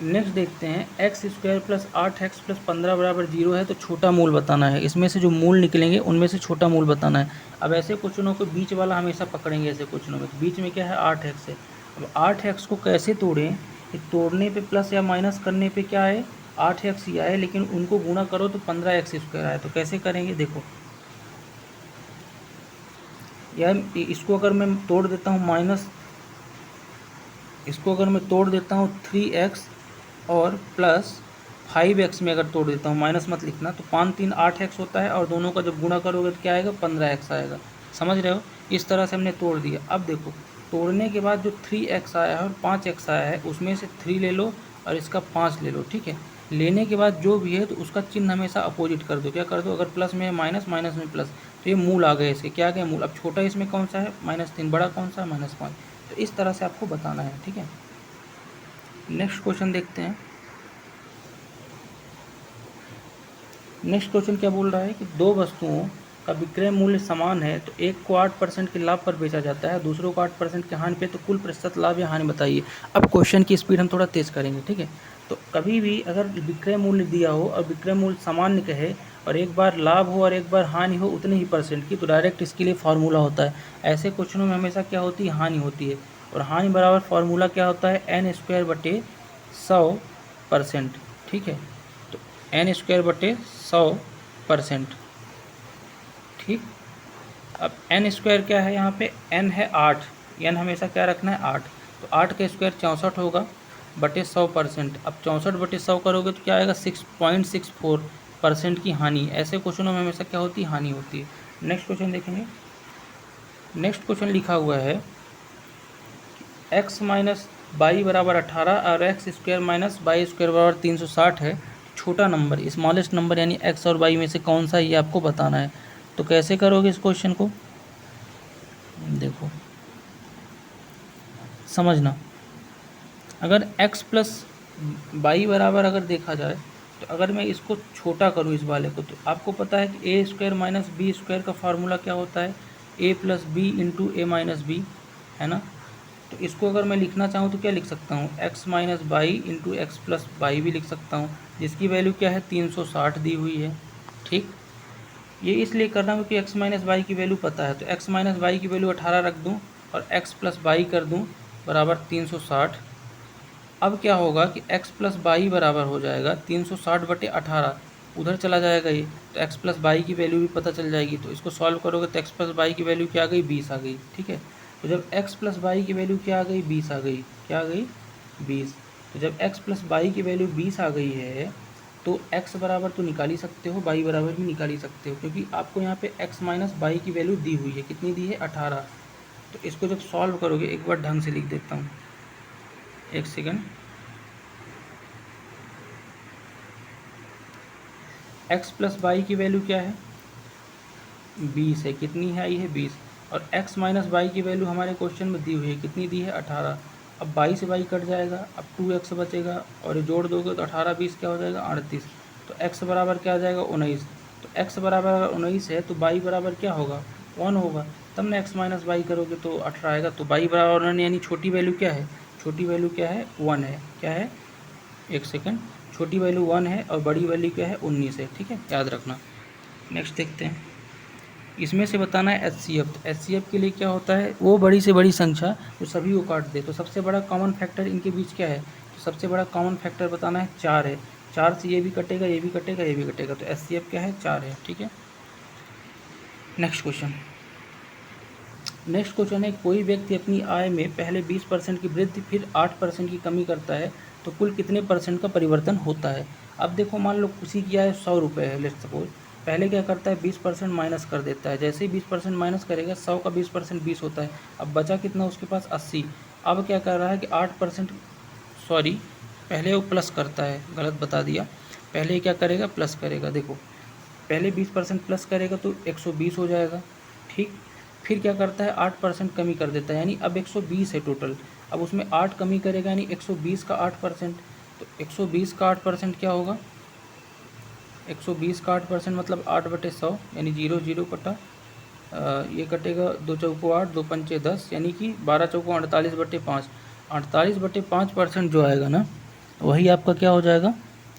नेक्स्ट देखते हैं, x² प्लस 8x प्लस 15 बराबर 0 है, तो छोटा मूल बताना है। इसमें से जो मूल निकलेंगे उनमें से छोटा मूल बताना है। अब ऐसे क्वेश्चनों को बीच वाला हमेशा पकड़ेंगे, ऐसे क्वेश्चनों में बीच में क्या है, 8x है। अब 8x को कैसे तोड़ें, कि तोड़ने पे प्लस या माइनस करने पे क्या है, 8x ही आए, लेकिन उनको गुणा करो तो 15x² आए। तो कैसे करेंगे, देखो यार, इसको अगर मैं तोड़ देता हूँ माइनस, इसको अगर मैं तोड़ देता हूँ 3x और प्लस 5x में अगर तोड़ देता हूँ, माइनस मत लिखना, तो 5 3 8x होता है, और दोनों का जब गुणा करोगे तो क्या आएगा, 15x आएगा। समझ रहे हो, इस तरह से हमने तोड़ दिया। अब देखो, तोड़ने के बाद जो 3x आया है और 5x आया है, उसमें से 3 ले लो और इसका 5 ले लो, ठीक है। लेने के बाद जो भी है तो उसका चिन्ह हमेशा अपोजिट कर दो। क्या कर दो, अगर प्लस में है माइनस, माइनस में प्लस, तो ये मूल आ गए इसके। क्या आ गए, मूल। अब छोटा इसमें कौन सा है, -3, बड़ा कौन सा है, -5। तो इस तरह से आपको बताना है, ठीक है। नेक्स्ट क्वेश्चन देखते हैं। नेक्स्ट क्वेश्चन क्या बोल रहा है कि दो वस्तुओं का विक्रय मूल्य समान है, तो एक को 8% के लाभ पर बेचा जाता है, दूसरों को 8% की हानि पे, तो कुल प्रतिशत लाभ या हानि बताइए। अब क्वेश्चन की स्पीड हम थोड़ा तेज करेंगे, ठीक है। तो कभी भी अगर विक्रय मूल्य दिया हो और विक्रय मूल्य सामान्य कहे और एक बार लाभ हो और एक बार हानि हो उतने ही परसेंट की, तो डायरेक्ट इसके लिए फार्मूला होता है। ऐसे क्वेश्चनों में हमेशा क्या होती है, हानि होती है, और हानि बराबर फार्मूला क्या होता है, n²/100%, ठीक है। तो n²/100%, ठीक। अब n² क्या है, यहाँ पे n है 8, n हमेशा क्या रखना है, 8, तो 8 का स्क्वायर 64 होगा बटे 100%। अब 64/100 करोगे तो क्या आएगा, 6.64% की हानि। ऐसे क्वेश्चनों में हमेशा क्या होती है, हानि होती है। नेक्स्ट क्वेश्चन देखेंगे। नेक्स्ट क्वेश्चन लिखा हुआ है x माइनस बाई बराबर 18 और x² माइनस बाई स्क्वायर बराबर 360 है। छोटा नंबर, स्मॉलेस्ट नंबर यानी x और y में से कौन सा है, ये आपको बताना है। तो कैसे करोगे इस क्वेश्चन को, देखो समझना। अगर x प्लस बाई बराबर अगर देखा जाए, तो अगर मैं इसको छोटा करूँ इस वाले को, तो आपको पता है कि a² माइनस b² का फार्मूला क्या होता है, a plus B into a minus B, है ना। तो इसको अगर मैं लिखना चाहूँ तो क्या लिख सकता हूँ, x minus by into x plus by भी लिख सकता हूँ, जिसकी वैल्यू क्या है, 360 दी हुई है, ठीक। ये इसलिए कर रहा हूँ कि x माइनस बाई की वैल्यू पता है, तो x माइनस बाई की वैल्यू 18 रख दूँ और x प्लस बाई कर दूँ बराबर 360। अब क्या होगा कि x प्लस बाई बराबर हो जाएगा 360/18, उधर चला जाएगा ये, तो x प्लस बाई की वैल्यू भी पता चल जाएगी। तो इसको सॉल्व करोगे तो x प्लस बाई की वैल्यू क्या आ गई, 20 आ गई, ठीक है। तो जब x प्लस बाई की वैल्यू क्या आ गई, 20 आ गई, क्या आ गई, 20। तो जब x प्लस बाई की वैल्यू 20 आ गई है, तो x बराबर तो निकाल ही सकते हो, बाई बराबर भी निकाल ही सकते हो, क्योंकि आपको यहाँ पे x माइनस बाई की वैल्यू दी हुई है, कितनी दी है, 18। तो इसको जब सॉल्व करोगे, एक बार ढंग से लिख देता हूँ, एक सेकंड। x प्लस बाई की वैल्यू क्या है, 20 है, कितनी है, आई है 20, और x माइनस बाई की वैल्यू हमारे क्वेश्चन में दी हुई है, कितनी दी है, 18। अब 22 से बाई कट जाएगा, अब 2x बचेगा, और ये जोड़ दोगे तो 18 20 क्या हो जाएगा, 38। तो x बराबर क्या आ जाएगा, 19। तो x बराबर 19 है तो बाई बराबर क्या होगा, 1 होगा, तब ना x माइनस बाई करोगे तो 18 आएगा। तो बाई बराबर 1, यानी छोटी वैल्यू क्या है, छोटी वैल्यू क्या है, 1 है, क्या है, एक सेकंड, छोटी वैल्यू 1 है और बड़ी वैल्यू क्या है, 19 है, ठीक है, याद रखना। नेक्स्ट देखते हैं। इसमें से बताना है HCF। तो HCF के लिए क्या होता है, वो बड़ी से बड़ी संख्या जो सभी को काट दे। तो सबसे बड़ा कॉमन फैक्टर इनके बीच क्या है, तो सबसे बड़ा कॉमन फैक्टर बताना है 4 है। 4 से ये भी कटेगा, ये भी कटेगा, ये भी कटेगा, तो HCF क्या है, 4 है, ठीक है। Next question. नेक्स्ट क्वेश्चन है, कोई व्यक्ति अपनी आय में पहले 20% की वृद्धि फिर 8% की कमी करता है, तो कुल कितने परसेंट का परिवर्तन होता है। अब देखो, मान लो किसी की आय 100 रुपये है, लेट्स सपोज, पहले क्या करता है, 20% माइनस कर देता है। जैसे ही 20% माइनस करेगा, 100 का 20% 20 होता है। अब बचा कितना उसके पास, 80। अब क्या कर रहा है कि 8%, सॉरी, पहले वो प्लस करता है, गलत बता दिया। पहले क्या करेगा, प्लस करेगा। देखो पहले 20% प्लस करेगा तो 120 हो जाएगा, ठीक। फिर क्या करता है, 8% कमी कर देता है, यानी अब 120 है टोटल। अब उसमें 8 कमी करेगा, यानी 120 का 8%। तो 120 का 8% क्या होगा, 120 का 8% मतलब 8/100, यानी 0 0 कटा, ये कटेगा 2 चौको 8, 2 पंचे 10, यानी कि 12 चौको 48/5। 48/5% जो आएगा ना, वही आपका क्या हो जाएगा,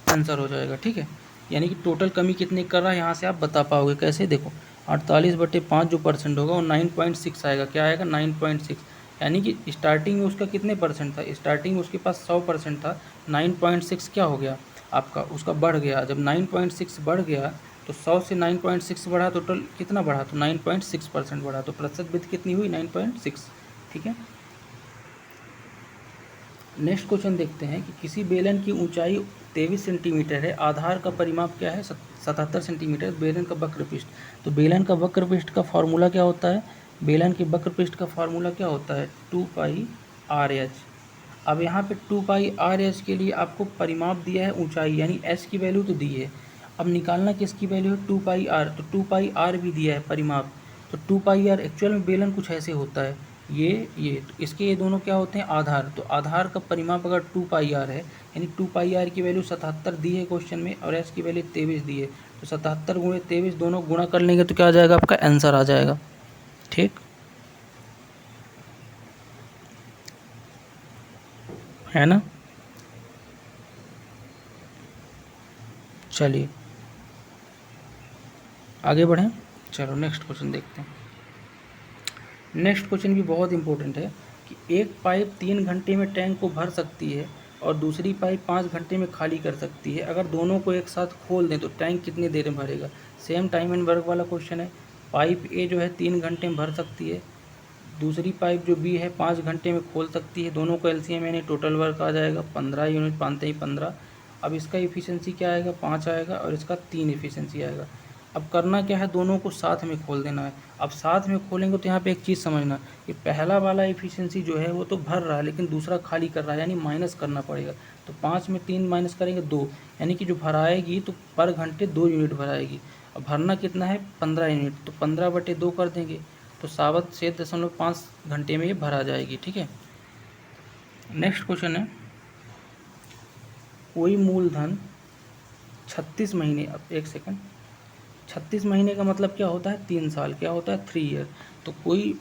आंसर हो जाएगा, ठीक है। यानी कि टोटल कमी कितनी कर रहा है यहाँ से आप बता पाओगे कैसे। देखो 48/5 जो परसेंट होगा वो 9.6 आएगा, क्या आएगा, 9.6। यानी कि स्टार्टिंग में उसका कितने परसेंट था, स्टार्टिंग में उसके पास 100% था, 9.6 क्या हो गया आपका, उसका बढ़ गया। जब 9.6 बढ़ गया तो 100 से 9.6 बढ़ा, टोटल कितना बढ़ा, तो 9.6% बढ़ा, तो प्रतिशत वृद्धि कितनी हुई, 9.6, ठीक है। नेक्स्ट क्वेश्चन देखते हैं कि किसी बेलन की ऊंचाई 23 सेंटीमीटर है, आधार का परिमाप क्या है, 77 सेंटीमीटर, बेलन का वक्र पृष्ठ। तो बेलन का वक्र पृष्ठ का फॉर्मूला क्या होता है, बेलन के वक्र पृष्ठ का फॉर्मूला क्या होता है, 2πr/h। अब यहाँ पे 2πr/h के लिए आपको परिमाप दिया है ऊंचाई, यानी h की वैल्यू तो दी है। अब निकालना किसकी वैल्यू है, 2πr, तो 2πr भी दिया है परिमाप। तो 2πr एक्चुअल में बेलन कुछ ऐसे होता है, ये तो इसके ये दोनों क्या होते हैं, आधार। तो आधार का परिमाप अगर 2πr है, यानी 2πr की वैल्यू 77 दी है क्वेश्चन में, और h की वैल्यू 23 दी है। तो 77 × 23 दोनों गुणा कर लेंगे तो क्या आ जाएगा, आपका आंसर आ जाएगा, ठीक है ना। चलिए आगे बढ़ें, चलो नेक्स्ट क्वेश्चन देखते हैं। नेक्स्ट क्वेश्चन भी बहुत इंपॉर्टेंट है कि एक पाइप 3 घंटे में टैंक को भर सकती है और दूसरी पाइप 5 घंटे में खाली कर सकती है। अगर दोनों को एक साथ खोल दें तो टैंक कितनी देर में भरेगा। सेम टाइम एंड वर्क वाला क्वेश्चन है। पाइप ए जो है 3 घंटे में भर सकती है, दूसरी पाइप जो बी है 5 घंटे में खोल सकती है। दोनों को एलसीएम यानी टोटल वर्क आ जाएगा 15 यूनिट, 5 ही 15। अब इसका इफिशियंसी क्या आएगा, 5 आएगा, और इसका 3 इफिशियंसी आएगा। अब करना क्या है, दोनों को साथ में खोल देना है। अब साथ में खोलेंगे तो यहाँ पे एक चीज़ समझना कि पहला वाला इफिशियंसी जो है वो तो भर रहा है, लेकिन दूसरा खाली कर रहा है, यानी माइनस करना पड़ेगा। तो 5 में 3 माइनस करेंगे 2, यानी कि जो भराएगी तो पर घंटे 2 यूनिट भराएगी। अब भरना कितना है, 15 यूनिट, तो 15/2 कर देंगे, तो 7.5 घंटे में ये भरा जाएगी, ठीक है। नेक्स्ट क्वेश्चन है, कोई मूलधन 36 महीने, अब एक सेकंड, 36 महीने का मतलब क्या होता है, 3 साल, क्या होता है, 3 ईयर। तो कोई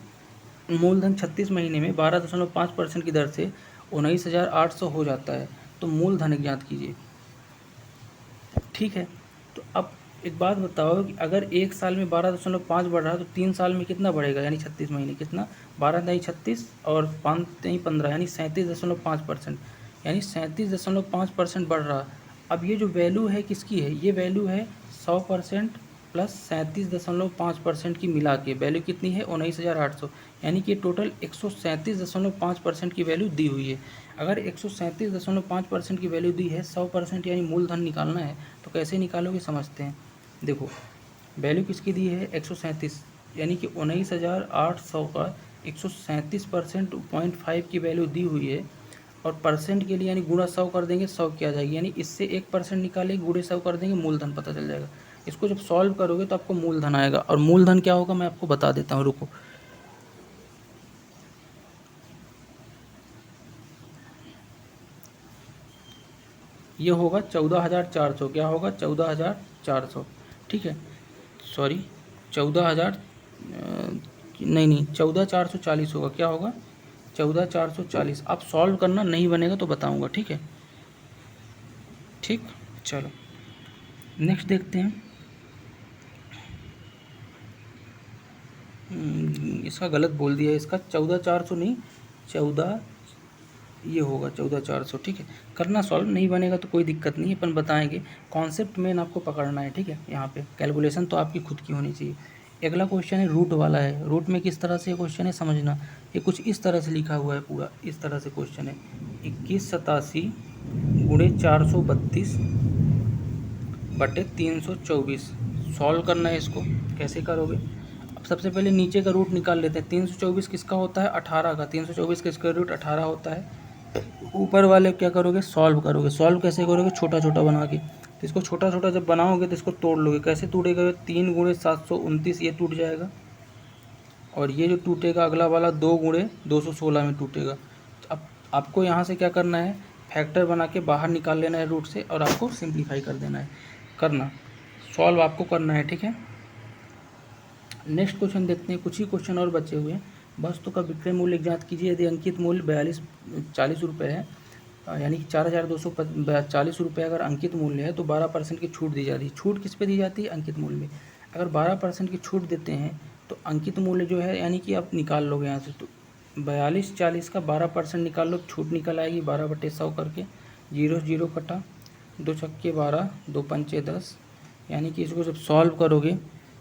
मूलधन 36 महीने में 12.5% की दर से 19,800 हो जाता है, तो मूलधन ज्ञात कीजिए, ठीक है। तो अब एक बात बताओ कि अगर एक साल में 12.5 बढ़ रहा है तो 3 साल में कितना बढ़ेगा, यानी 36 महीने कितना, 12×36 और 5×15, यानी 37.5%, यानी 37.5% बढ़ रहा। अब ये जो वैल्यू है किसकी है, ये वैल्यू है 100% प्लस 37.5% की मिला के वैल्यू कितनी है, 19,800, यानी कि टोटल 137.5% की वैल्यू दी हुई है। अगर 137.5% की वैल्यू दी है, 100% यानी मूलधन निकालना है, तो कैसे निकालोगे समझते हैं। देखो वैल्यू किसकी दी है, 137, यानी कि 19,800 का 137.5 की वैल्यू दी हुई है, और परसेंट के लिए यानी गुणा 100 कर देंगे, 100 की आ जाएगी, यानी इससे 1% निकालेंगे, गुणे 100 कर देंगे, मूलधन पता चल जाएगा। इसको जब सॉल्व करोगे तो आपको मूलधन आएगा, और मूलधन क्या होगा मैं आपको बता देता हूँ, रुको। ये होगा 14,400, क्या होगा, 14,400, ठीक है। सॉरी 14,000 नहीं 14,440 होगा, क्या होगा, 14,440। आप सॉल्व करना, नहीं बनेगा तो बताऊंगा, ठीक है, ठीक। चलो नेक्स्ट देखते हैं। इसका गलत बोल दिया है, इसका 14,400 नहीं, 14 ये होगा 14,400, ठीक है। करना सॉल्व, नहीं बनेगा तो कोई दिक्कत नहीं है, अपन बताएंगे। कॉन्सेप्ट मेन आपको पकड़ना है, ठीक है। यहाँ पे कैलकुलेशन तो आपकी खुद की होनी चाहिए। अगला क्वेश्चन है रूट वाला है। रूट में किस तरह से क्वेश्चन है समझना, ये कुछ इस तरह से लिखा हुआ है, पूरा इस तरह से क्वेश्चन है, 2187 × 432 बटे 324। सॉल्व करना है इसको, कैसे करोगे। अब सबसे पहले नीचे का रूट निकाल लेते हैं। 324 किसका होता है, 18 का, 324 का स्क्वायर रूट 18 होता है। ऊपर वाले क्या करोगे, सॉल्व करोगे। सॉल्व कैसे करोगे, छोटा छोटा बना के। तो इसको छोटा छोटा जब बनाओगे तो इसको तोड़ लोगे। कैसे टूटेगा? 3 गुणे 729 ये टूट जाएगा, और ये जो टूटेगा अगला वाला 2 गुणे 216 में टूटेगा। अब आपको यहाँ से क्या करना है, फैक्टर बना के बाहर निकाल लेना है रूट से, और आपको सिंप्लीफाई कर देना है, सॉल्व आपको करना है, ठीक है। नेक्स्ट क्वेश्चन देखते हैं, कुछ ही क्वेश्चन और बचे हुए हैं। वस्तु का विक्रय मूल्य ज्ञात कीजिए। यदि अंकित मूल्य 40 रुपये है, यानी कि 4240 रुपये अगर अंकित मूल्य है, तो 12% की छूट दी जाती है। छूट किस पे दी जाती है? अंकित मूल्य में। अगर 12% की छूट देते हैं तो अंकित मूल्य जो है, यानी कि आप निकाल लोगे यहाँ से, तो 4240 का 12% निकाल लो, छूट निकल आएगी 12/100 करके, 0 0 कटा, 2 छक्के 12, 2 पंचे 10। यानी कि इसको जब सॉल्व करोगे,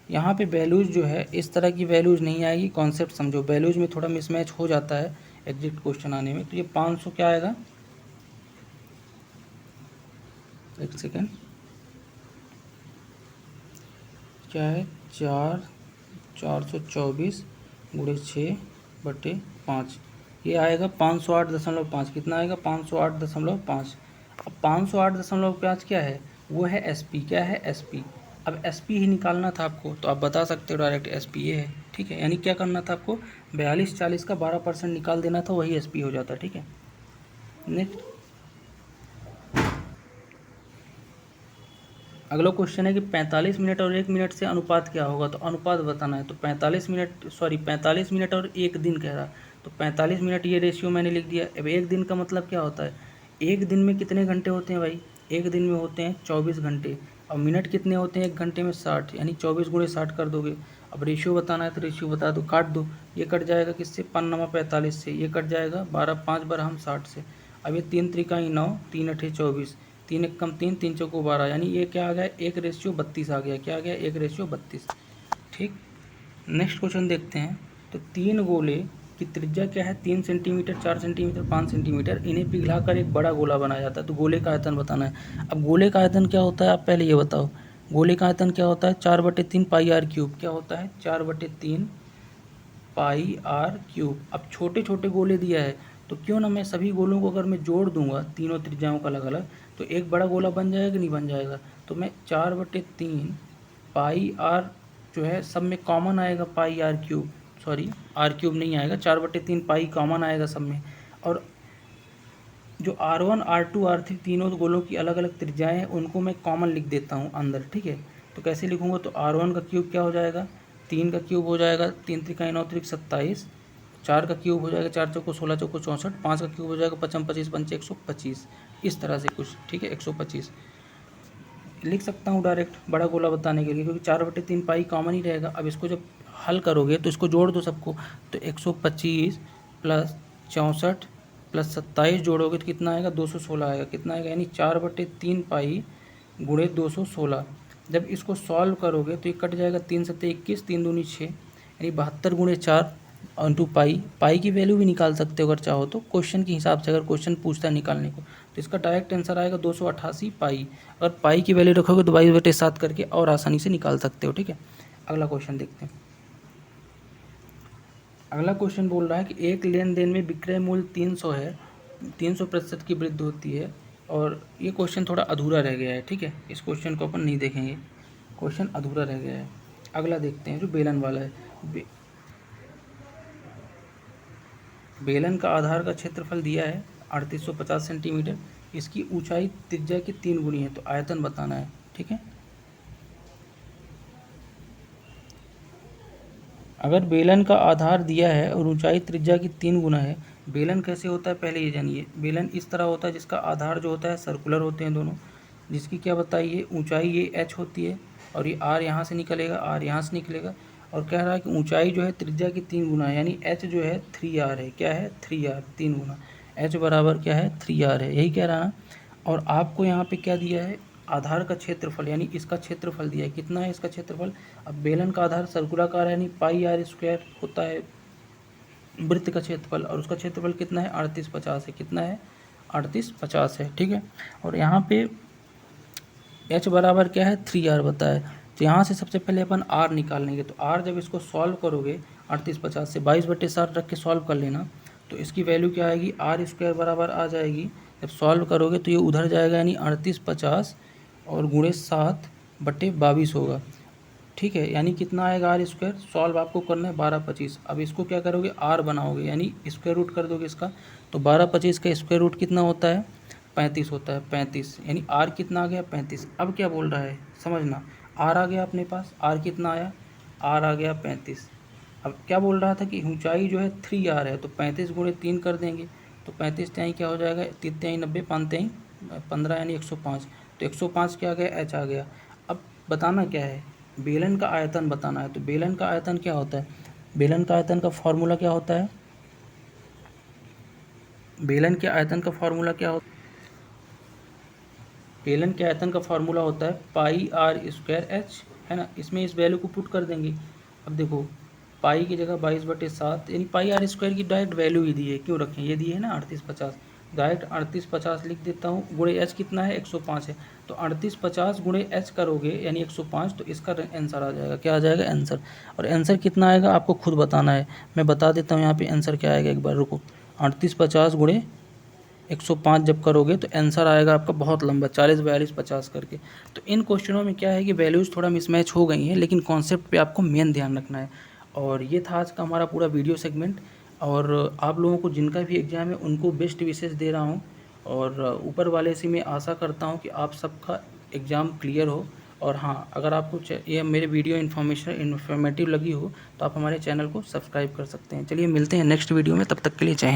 यहाँ पे वैल्यूज़ जो है इस तरह की वैल्यूज़ नहीं आएगी। कॉन्सेप्ट समझो, वैल्यूज़ में थोड़ा मिसमैच हो जाता है एग्जैक्ट क्वेश्चन आने में। तो ये 500 क्या आएगा, एक सेकेंड, क्या है, 424 गुणे 6/5, ये आएगा 508.5। कितना आएगा? 508.5। अब 508.5 क्या है? वो है एसपी। क्या है? एसपी। अब एसपी ही निकालना था आपको, तो आप बता सकते हो डायरेक्ट एसपी ये है, ठीक है। यानी क्या करना था आपको, 4240 का 12% निकाल देना था, वही एसपी हो जाता, ठीक है। नेक्स्ट अगला क्वेश्चन है कि 45 मिनट और 1 मिनट से अनुपात क्या होगा। तो अनुपात बताना है। तो 45 मिनट और 1 दिन कह रहा, तो 45 मिनट ये रेशियो मैंने लिख दिया। अब 1 दिन का मतलब क्या होता है? एक दिन में कितने घंटे होते हैं भाई? एक दिन में होते हैं 24 घंटे। और मिनट कितने होते हैं एक घंटे में? 60, यानी 24 गुणे 60 कर दोगे। अब रेशियो बताना है तो रेशियो बता दो, काट दो। ये कट जाएगा किससे? 5×9 = 45 से। ये कट जाएगा 12, 5 बार हम 60 से। अब ये 3 त्रिकाई 9, 3 8 24, 3 1 कम 3, 3 चौको 12, यानी ये क्या आ गया? 1:32 आ गया। क्या आ गया? 1:32, ठीक। नेक्स्ट क्वेश्चन देखते हैं। तो 3 गोले की त्रिज्या क्या है? 3 सेंटीमीटर, 4 सेंटीमीटर, 5 सेंटीमीटर। इन्हें पिघलाकर एक बड़ा गोला बनाया जाता है। तो गोले का आयतन बताना है। अब गोले का आयतन क्या होता है, आप पहले ये बताओ। गोले का आयतन क्या होता है? 4/3 पाई आर क्यूब। क्या होता है? 4/3 पाई आर क्यूब। अब छोटे छोटे गोले दिया है, तो क्यों ना मैं सभी गोलों को अगर मैं जोड़ दूंगा, तीनों त्रिज्याओं का अलग अलग, तो एक बड़ा गोला बन जाएगा कि नहीं बन जाएगा? तो मैं 4/3 पाई आर जो है सब में कॉमन आएगा, pi r cube, sorry r cube नहीं आएगा, 4/3 पाई कॉमन आएगा सब में। और जो R1 R2 R3 तीनों गोलों की अलग अलग त्रिज्याएं हैं, उनको मैं कॉमन लिख देता हूँ अंदर, ठीक है। तो कैसे लिखूँगा? तो R1 का क्यूब क्या हो जाएगा? 3 का क्यूब हो जाएगा, 3 त्रिकाई 9 त्रिक 27, 4 का क्यूब हो जाएगा, 4 चौको 16 चौको 64, 5 का क्यूब हो जाएगा 55 25 पंचे 125, इस तरह से कुछ, ठीक है। 125 लिख सकता हूँ डायरेक्ट बड़ा गोला बताने के लिए, क्योंकि 4/3 पाई कॉमन ही रहेगा। अब इसको जब हल करोगे तो इसको जोड़ दो सबको, तो 125 प्लस 64 प्लस 27 जोड़ोगे तो कितना आएगा? 216 आएगा। कितना आएगा? यानी 4/3 पाई गुणे 216। जब इसको सॉल्व करोगे तो ये कट जाएगा, 3 7 21, 3 दूनी 6, यानी 72 गुणे 4 इंटू पाई। पाई की वैल्यू भी निकाल सकते हो अगर चाहो तो, क्वेश्चन के हिसाब से, अगर क्वेश्चन पूछता है निकालने को, तो इसका डायरेक्ट आंसर आएगा 288 पाई। अगर पाई की वैल्यू रखोगे तो 22/7 करके और आसानी से निकाल सकते हो, ठीक है। अगला क्वेश्चन देखते हैं। अगला क्वेश्चन बोल रहा है कि एक लेन देन में विक्रय मूल्य 300 है, 300% की वृद्धि होती है। और ये क्वेश्चन थोड़ा अधूरा रह गया है, ठीक है। इस क्वेश्चन को अपन नहीं देखेंगे, क्वेश्चन अधूरा रह गया है। अगला देखते हैं जो बेलन वाला है। बेलन का आधार का क्षेत्रफल दिया है 3850 सेंटीमीटर। इसकी ऊंचाई त्रिज्या की 3 गुनी है। तो आयतन बताना है, ठीक है। अगर बेलन का आधार दिया है और ऊंचाई त्रिज्या की 3 गुना है, बेलन कैसे होता है पहले ये जानिए। बेलन इस तरह होता है जिसका आधार जो होता है सर्कुलर होते हैं दोनों, जिसकी क्या बताइए, ऊंचाई ये h होती है, और ये r यहाँ से निकलेगा, r यहाँ से निकलेगा, और कह रहा है कि ऊंचाई जो है त्रिज्या की 3 गुना है, यानी h जो है 3r है। क्या है? 3r, 3 गुना। h बराबर क्या है? 3r है, यही कह रहा ना। और आपको यहाँ पे क्या दिया है? आधार का क्षेत्रफल, यानी इसका क्षेत्रफल दिया है। कितना है इसका क्षेत्रफल? अब बेलन का आधार सर्कुलाकार है, यानी पाई आर स्क्वायर होता है वृत्त का क्षेत्रफल, और उसका क्षेत्रफल कितना है? 3850 है। कितना है? 3850 है, ठीक है। और यहाँ पे h बराबर क्या है? 3r बताया। तो यहाँ से सबसे पहले अपन r निकाल लेंगे। तो r जब इसको सॉल्व करोगे 3850 से 22/7 रख के सॉल्व कर लेना, तो इसकी वैल्यू क्या आएगी? r² बराबर आ जाएगी। जब सॉल्व करोगे तो ये उधर जाएगा, यानी 3850, और गुणे 7/22 होगा। ठीक है, यानी कितना आएगा आर स्क्वायर। सॉल्व आपको करना है 12/25। अब इसको क्या करोगे, आर बनाओगे यानी स्क्वायर रूट कर दोगे इसका। तो 12/25 का स्क्वायर रूट कितना होता है, 35 होता है। 35 यानी आर कितना आ गया, 35। अब क्या बोल रहा है समझना, आर आ गया अपने पास, आर कितना आया, आर आ गया 35। अब क्या बोल रहा था कि ऊंचाई जो है 3r है, तो 35 गुणे 3 कर देंगे। तो 35 त्याई क्या हो जाएगा, 3 त्याई 90, 5 त्याई 15 यानी 105। तो 105 क्या आ गया, एच आ गया। अब बताना क्या है, बेलन का आयतन बताना है। तो बेलन का आयतन क्या होता है, बेलन का आयतन का फॉर्मूला क्या होता है, बेलन के आयतन का फॉर्मूला क्या होता है, बेलन के आयतन का फॉर्मूला होता है पाई आर स्क्वायर एच, है ना। इसमें इस वैल्यू को पुट कर देंगे। अब देखो पाई की जगह 22/7 यानी पाई आर स्क्वायर की डायरेक्ट वैल्यू ही दी है, क्यों रखें, ये दी है ना 3850, डायरेक्ट 3850 लिख देता हूँ। गुणे एच कितना है, 105 है। तो 3850 गुणे एच करोगे यानी 105, तो इसका आंसर आ जाएगा, क्या आ जाएगा, आंसर। और आंसर कितना आएगा आपको खुद बताना है, मैं बता देता हूँ यहाँ पे आंसर क्या आएगा, एक बार रुको। 3850 गुणे 105 जब करोगे तो आंसर आएगा आपका बहुत लंबा, 40, 42, 50 करके। तो इन क्वेश्चनों में क्या है कि वैल्यूज़ थोड़ा मिसमैच हो गई हैं, लेकिन कॉन्सेप्ट पे आपको मेन ध्यान रखना है। और ये था आज का हमारा पूरा वीडियो सेगमेंट। और आप लोगों को जिनका भी एग्ज़ाम है उनको बेस्ट विशेष दे रहा हूँ। और ऊपर वाले से मैं आशा करता हूँ कि आप सबका एग्ज़ाम क्लियर हो। और हाँ, अगर आपको ये मेरे वीडियो इन्फॉर्मेटिव लगी हो तो आप हमारे चैनल को सब्सक्राइब कर सकते हैं। चलिए मिलते हैं नेक्स्ट वीडियो में, तब तक के लिए जय हिंद।